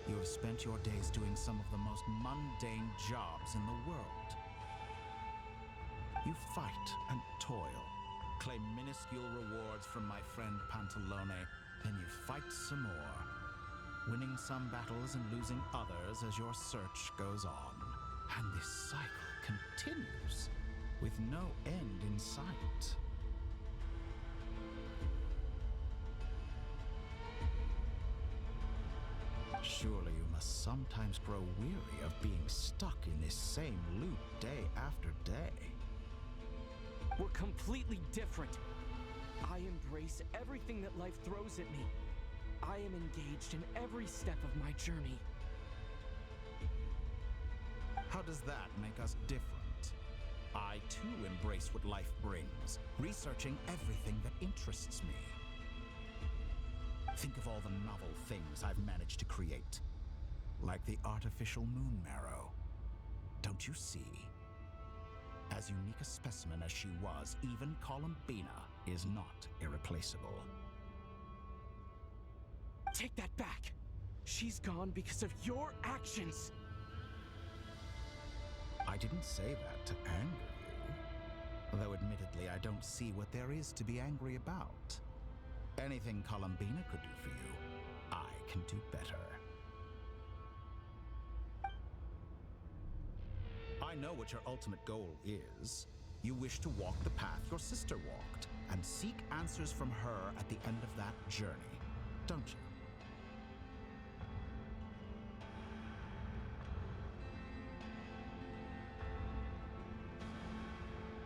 you have spent your days doing some of the most mundane jobs in the world. You fight and toil, claim minuscule rewards from my friend Pantalone, then you fight some more, winning some battles and losing others as your search goes on. And this cycle continues, with no end in sight. Surely you must sometimes grow weary of being stuck in this same loop day after day. We're completely different. I embrace everything that life throws at me. I am engaged in every step of my journey. How does that make us different? I too embrace what life brings, researching everything that interests me. Think of all the novel things I've managed to create. Like the artificial moon marrow. Don't you see? As unique a specimen as she was, even Columbina is not irreplaceable. Take that back! She's gone because of your actions! I didn't say that to anger you. Though admittedly, I don't see what there is to be angry about. Anything Columbina could do for you, I can do better. I know what your ultimate goal is. You wish to walk the path your sister walked, and seek answers from her at the end of that journey, don't you?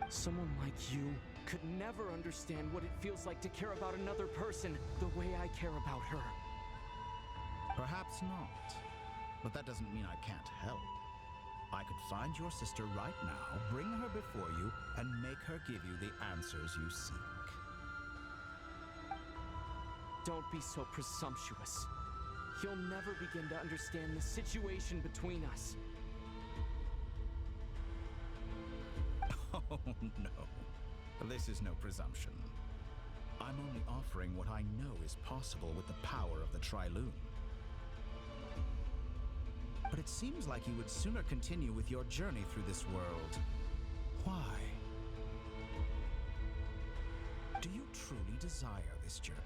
Someone like you could never understand what it feels like to care about another person the way I care about her. Perhaps not. But that doesn't mean I can't help. I could find your sister right now, bring her before you, and make her give you the answers you seek. Don't be so presumptuous. You'll never begin to understand the situation between us. Oh, no. This is no presumption. I'm only offering what I know is possible with the power of the Tri-Lune. But it seems like you would sooner continue with your journey through this world. Why? Do you truly desire this journey?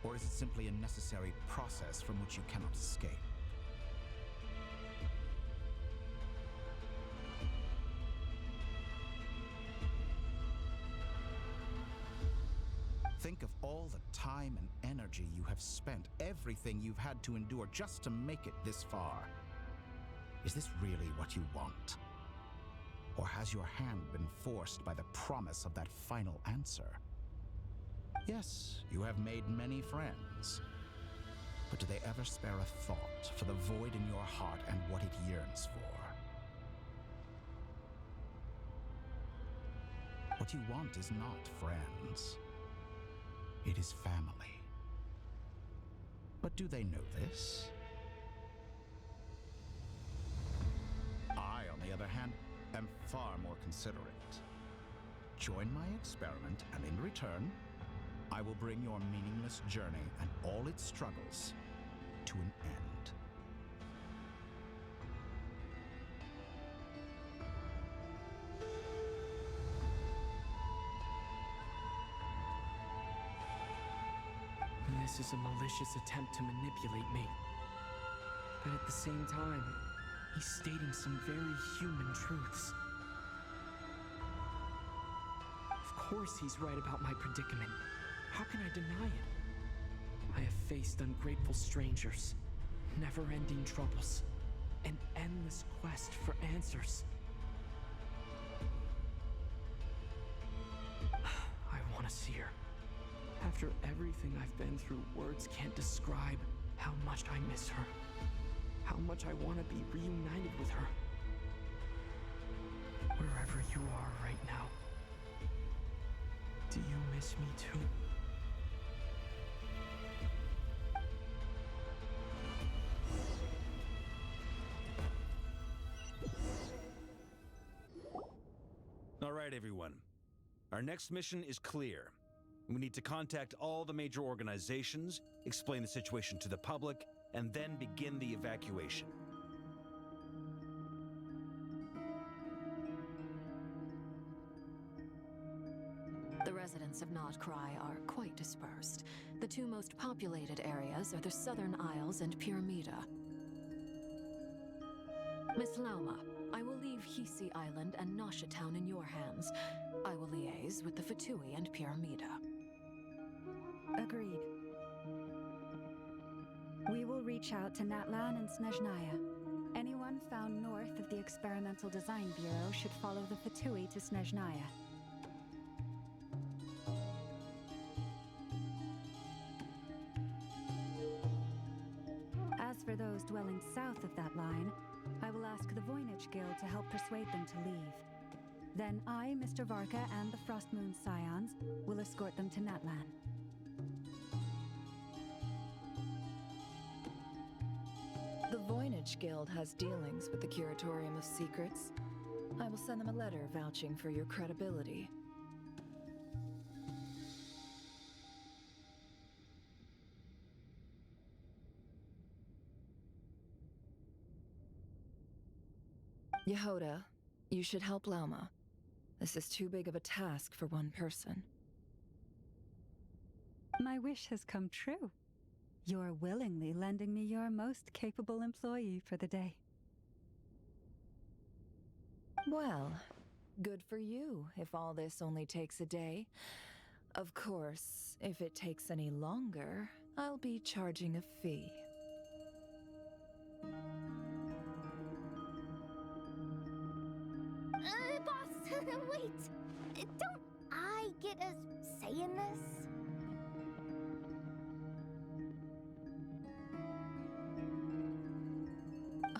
Or is it simply a necessary process from which you cannot escape? Think of all the time and energy you have spent, everything you've had to endure just to make it this far. Is this really what you want? Or has your hand been forced by the promise of that final answer? Yes, you have made many friends. But do they ever spare a thought for the void in your heart and what it yearns for? What you want is not friends. It is family. But do they know this? I, on the other hand, am far more considerate. Join my experiment, and in return, I will bring your meaningless journey and all its struggles to an end. This is a malicious attempt to manipulate me. But at the same time, he's stating some very human truths. Of course he's right about my predicament. How can I deny it? I have faced ungrateful strangers, never-ending troubles, an endless quest for answers. I want to see her. After everything I've been through, words can't describe how much I miss her. How much I want to be reunited with her. Wherever you are right now. Do you miss me too? All right, everyone. Our next mission is clear. We need to contact all the major organizations, explain the situation to the public, and then begin the evacuation. The residents of Nodcry are quite dispersed. The two most populated areas are the Southern Isles and Pyramida. Miss Lauma, I will leave Hisi Island and Nasha Town in your hands. I will liaise with the Fatui and Pyramida. Agreed. We will reach out to Natlan and Snezhnaya. Anyone found north of the Experimental Design Bureau should follow the Fatui to Snezhnaya. dwelling south of that line, I will ask the Voynich Guild to help persuade them to leave. Then I, Mr. Varka, and the Frostmoon Scions will escort them to Natlan. The Voynich Guild has dealings with the Curatorium of Secrets. I will send them a letter vouching for your credibility. Yehoda, you should help Lauma. This is too big of a task for one person. My wish has come true. You're willingly lending me your most capable employee for the day. Well, good for you if all this only takes a day. Of course, if it takes any longer, I'll be charging a fee. Boss, wait. Don't I get a say in this?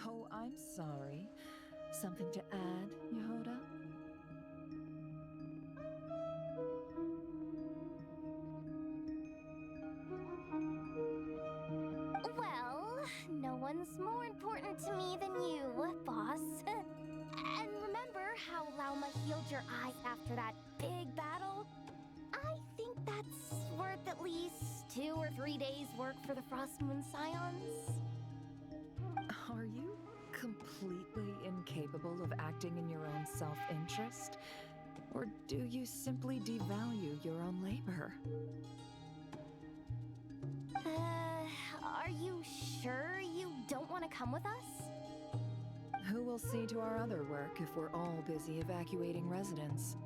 Oh, I'm sorry. Something to add, Yehoda? Well, no one's more important to me than you, boss. And remember how Lauma healed your eye after that big battle? I think that's worth at least 2 or 3 days' work for the Frostmoon Scions. Are you completely incapable of acting in your own self-interest? Or do you simply devalue your own labor? Are you sure you don't want to come with us? Who will see to our other work if we're all busy evacuating residents?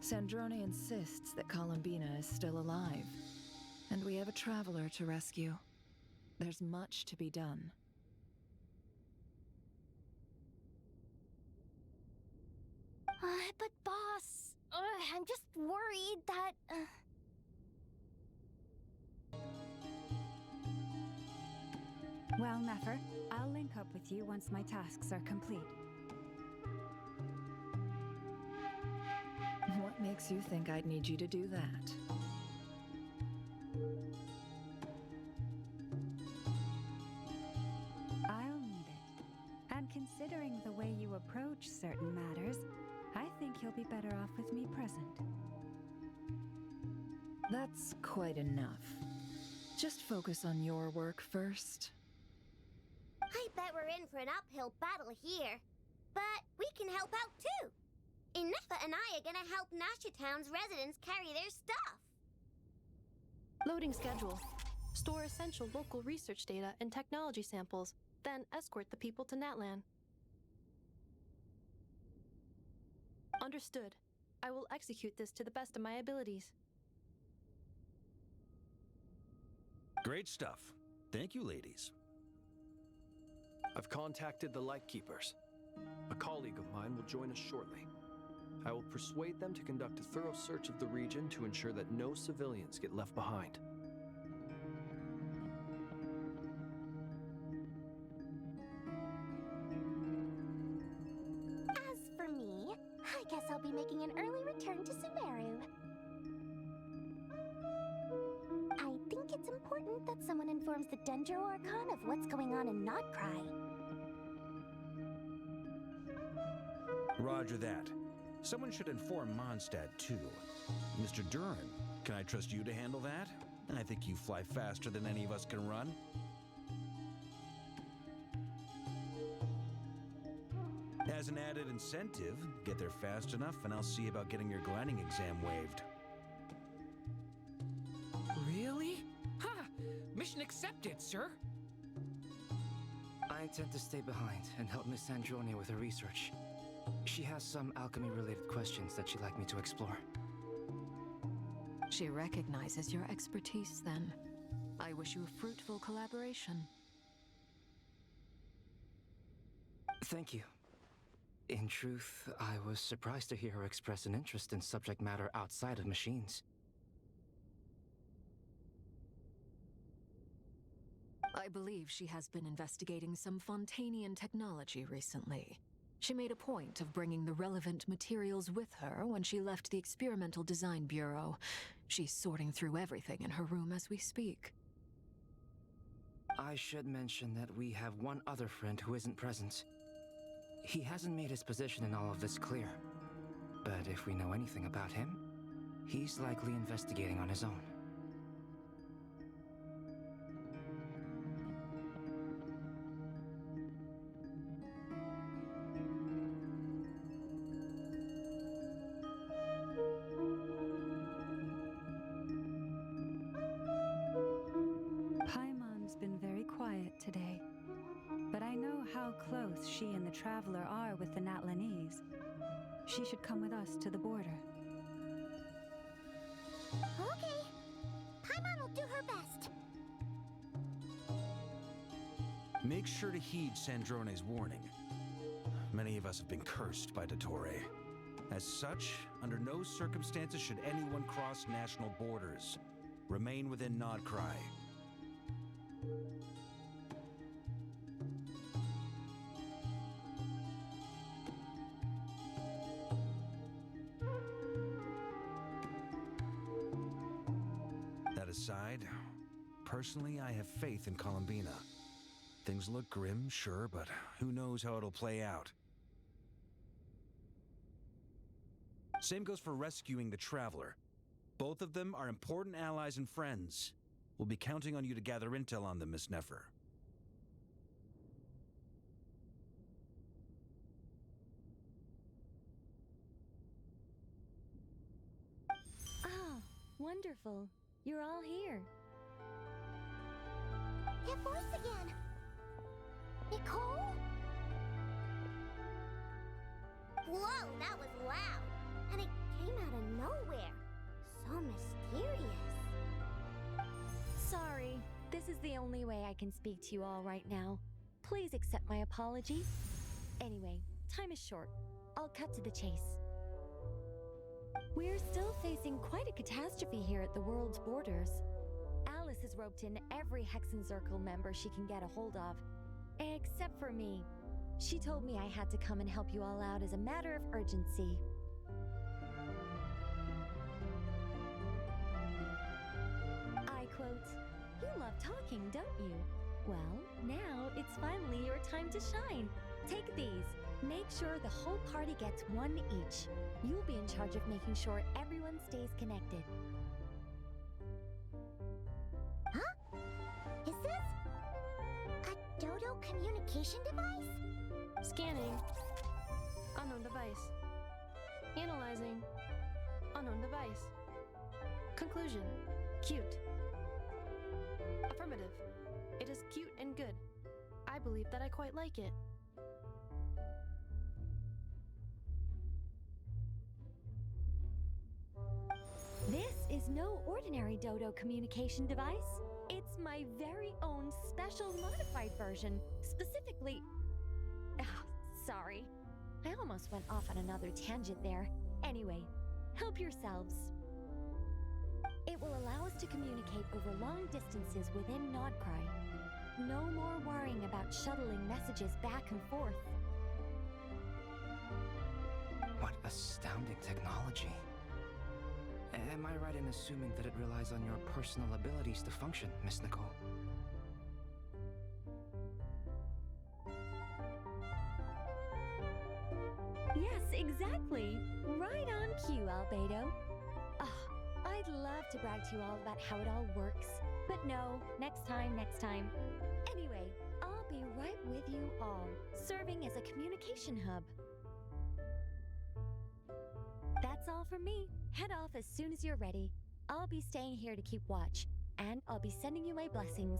Sandrone insists that Columbina is still alive, and we have a traveler to rescue. There's much to be done. But boss, I'm just worried that... Well, Nefer, I'll link up with you once my tasks are complete. What makes you think I'd need you to do that? I'll need it. And considering the way you approach certain matters, I think you'll be better off with me present. That's quite enough. Just focus on your work first. I bet we're in for an uphill battle here. But we can help out too. Inefa and I are gonna help Nashatown's residents carry their stuff. Loading schedule. Store essential local research data and technology samples, then escort the people to Natlan. Understood. I will execute this to the best of my abilities. Great stuff. Thank you, ladies. I've contacted the Lightkeepers. A colleague of mine will join us shortly. I will persuade them to conduct a thorough search of the region to ensure that no civilians get left behind. As for me, I guess I'll be making an early return to Sumeru. I think it's important that someone informs the Dendro Archon of what's going on in Nodcry. Roger that. Someone should inform Mondstadt, too. Mr. Duran, can I trust you to handle that? I think you fly faster than any of us can run. As an added incentive, get there fast enough and I'll see about getting your gliding exam waived. Really? Ha! Mission accepted, sir. I intend to stay behind and help Miss Sandrone with her research. She has some alchemy-related questions that she'd like me to explore. She recognizes your expertise, then. I wish you a fruitful collaboration. Thank you. In truth, I was surprised to hear her express an interest in subject matter outside of machines. I believe she has been investigating some Fontanian technology recently. She made a point of bringing the relevant materials with her when she left the Experimental Design Bureau. She's sorting through everything in her room as we speak. I should mention that we have one other friend who isn't present. He hasn't made his position in all of this clear. But if we know anything about him, he's likely investigating on his own. Paimon's been very quiet today, but I know how close she and the Traveler are with the Natlanese. She should come with us to the border. Okay. Paimon will do her best. Make sure to heed Sandrone's warning. Many of us have been cursed by Dottore. As such, under no circumstances should anyone cross national borders. Remain within Nodcry. That aside, personally, I have faith in Columbina. Things look grim, sure, but who knows how it'll play out. Same goes for rescuing the Traveler. Both of them are important allies and friends. We'll be counting on you to gather intel on them, Miss Nefer. Ah, wonderful. You're all here. That voice again. Nicole? Whoa, that was loud. And it came out of nowhere. So mysterious. Sorry, this is the only way I can speak to you all right now. Please accept my apology. Anyway, time is short. I'll cut to the chase. We're still facing quite a catastrophe here at the world's borders. Alice has roped in every Hexencircle member she can get a hold of, except for me. She told me I had to come and help you all out as a matter of urgency. I quote, "You love talking, don't you? Well, now it's finally your time to shine. Take these. Make sure the whole party gets one each. You'll be in charge of making sure everyone stays connected." Huh? Is this a Dodo communication device? Scanning. Unknown device. Analyzing. Unknown device. Conclusion. Cute. Affirmative. It is cute and good. I believe that I quite like it. This is no ordinary Dodo communication device. It's my very own special modified version, specifically... Ah, sorry. I almost went off on another tangent there. Anyway, help yourselves. It will allow us to communicate over long distances within Nodcry. No more worrying about shuttling messages back and forth. What astounding technology. Am I right in assuming that it relies on your personal abilities to function, Miss Nicole? Yes, exactly. Right on cue, Albedo. I'd love to brag to you all about how it all works. But no, next time, next time. Anyway, I'll be right with you all, serving as a communication hub. That's all from me. Head off as soon as you're ready. I'll be staying here to keep watch, and I'll be sending you my blessings.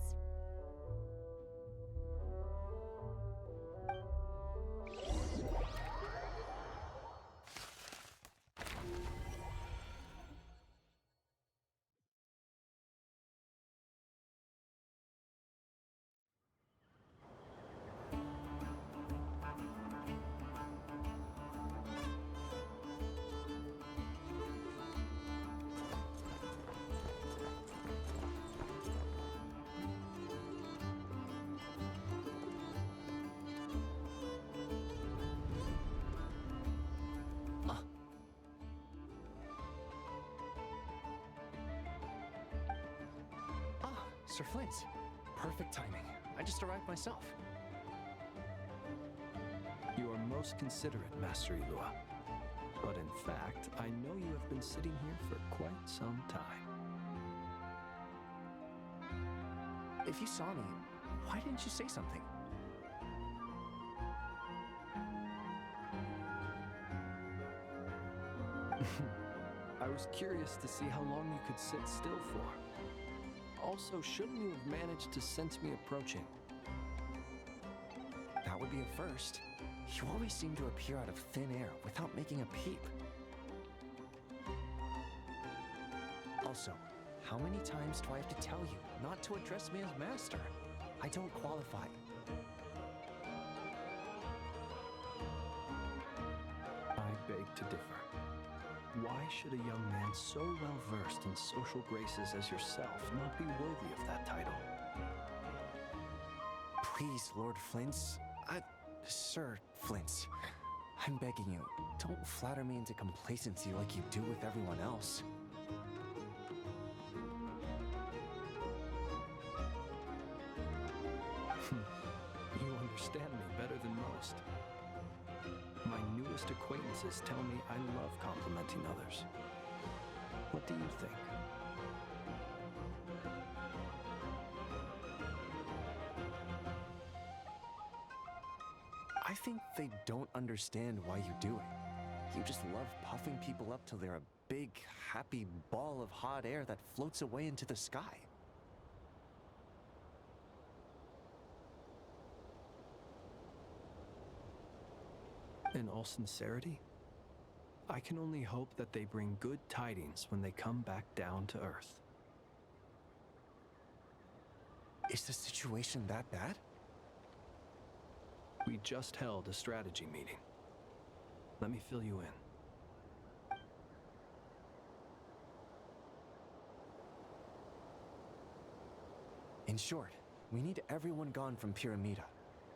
Sir Flint. Perfect timing. I just arrived myself. You are most considerate, Master Ilua. But in fact, I know you have been sitting here for quite some time. If you saw me, why didn't you say something? I was curious to see how long you could sit still for. Also, shouldn't you have managed to sense me approaching? That would be a first. You always seem to appear out of thin air without making a peep. Also, how many times do I have to tell you not to address me as master? I don't qualify. I beg to differ. Why should a young man so well versed in social graces as yourself not be worthy of that title? Please, Lord Flint's... Sir Flint's. I'm begging you, don't flatter me into complacency like you do with everyone else. You understand me better than most. My newest acquaintances tell me I love complimenting others. What do you think? I think they don't understand why you do it. You just love puffing people up till they're a big, happy ball of hot air that floats away into the sky. In all sincerity, I can only hope that they bring good tidings when they come back down to Earth. Is the situation that bad? We just held a strategy meeting. Let me fill you in. In short, we need everyone gone from Pyramida.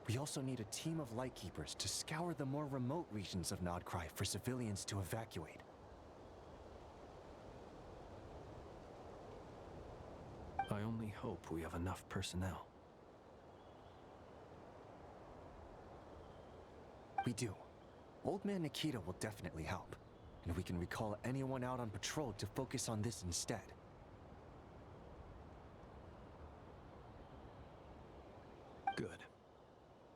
We also need a team of Lightkeepers to scour the more remote regions of Nodcry for civilians to evacuate. I only hope we have enough personnel. We do. Old Man Nikita will definitely help, and we can recall anyone out on patrol to focus on this instead. Good.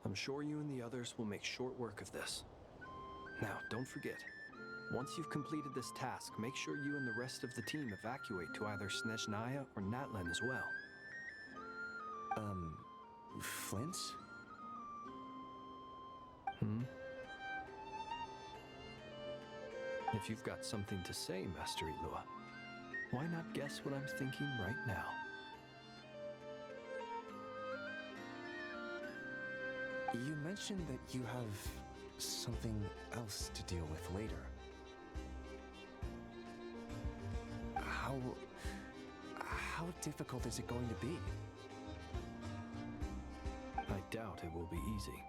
I'm sure you and the others will make short work of this. Now, don't forget, once you've completed this task, make sure you and the rest of the team evacuate to either Snezhnaya or Natlan as well. Flint? If you've got something to say, Master Ilua, why not guess what I'm thinking right now? You mentioned that you have something else to deal with later. How difficult is it going to be? I doubt it will be easy.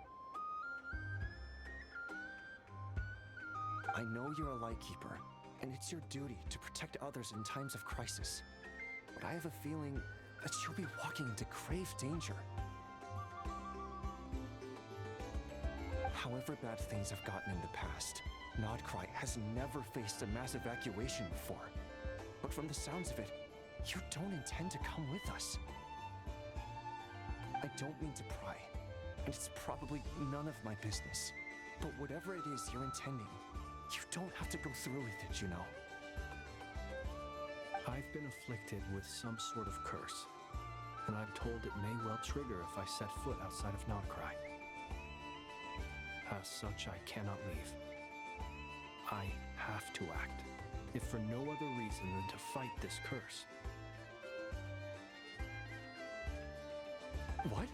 I know you're a Lightkeeper, and it's your duty to protect others in times of crisis. But I have a feeling that you'll be walking into grave danger. However bad things have gotten in the past, Nodcry has never faced a mass evacuation before. But from the sounds of it, you don't intend to come with us. I don't mean to pry, and it's probably none of my business. But whatever it is you're intending, you don't have to go through with it, you know. I've been afflicted with some sort of curse, and I'm told it may well trigger if I set foot outside of Nodcry. As such, I cannot leave. I have to act, if for no other reason than to fight this curse. What?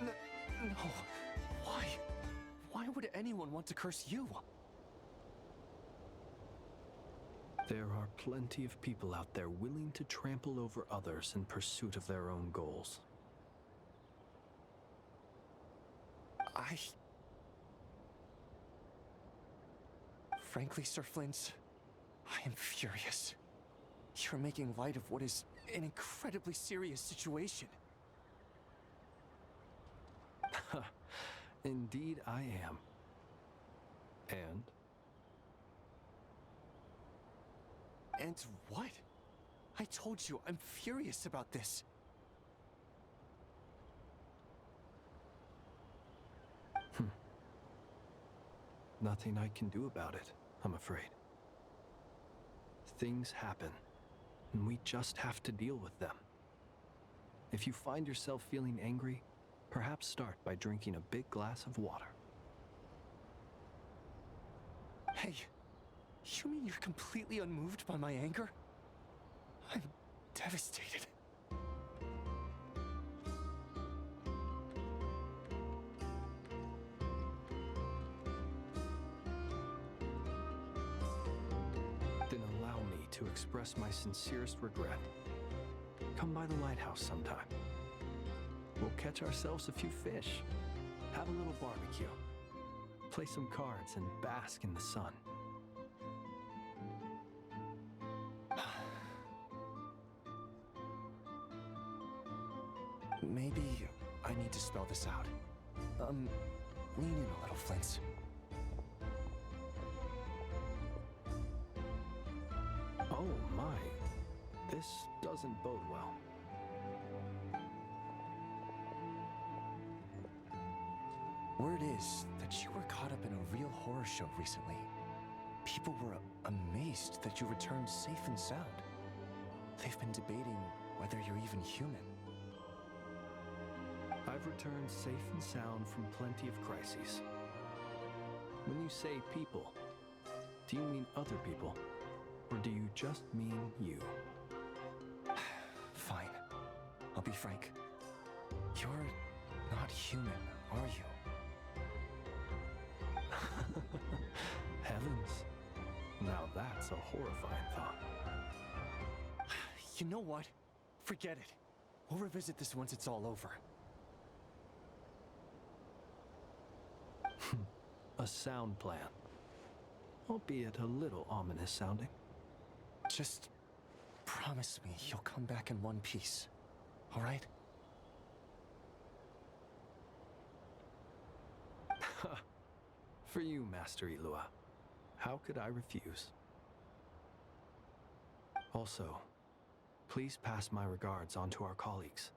No. Why? Why would anyone want to curse you? There are plenty of people out there willing to trample over others in pursuit of their own goals. Frankly, Sir Flint, I am furious. You're making light of what is an incredibly serious situation. Indeed, I am. And? And what? I told you, I'm furious about this. Nothing I can do about it, I'm afraid. Things happen, and we just have to deal with them. If you find yourself feeling angry, perhaps start by drinking a big glass of water. Hey, you mean you're completely unmoved by my anger? I'm devastated. Then allow me to express my sincerest regret. Come by the lighthouse sometime. We'll catch ourselves a few fish, have a little barbecue, play some cards, and bask in the sun. Maybe I need to spell this out. Lean in a little, Flint. Oh my, this doesn't bode well. Word is that you were caught up in a real horror show recently. People were amazed that you returned safe and sound. They've been debating whether you're even human. I've returned safe and sound from plenty of crises. When you say people, do you mean other people? Or do you just mean you? Fine. I'll be frank. You're not human, are you? Heavens. Now that's a horrifying thought. You know what? Forget it. We'll revisit this once it's all over. A sound plan. Albeit a little ominous sounding. Just promise me you'll come back in one piece, all right? For you, Master Ilua, how could I refuse? Also, please pass my regards on to our colleagues.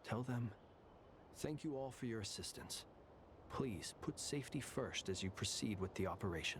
Tell them, thank you all for your assistance. Please put safety first as you proceed with the operation.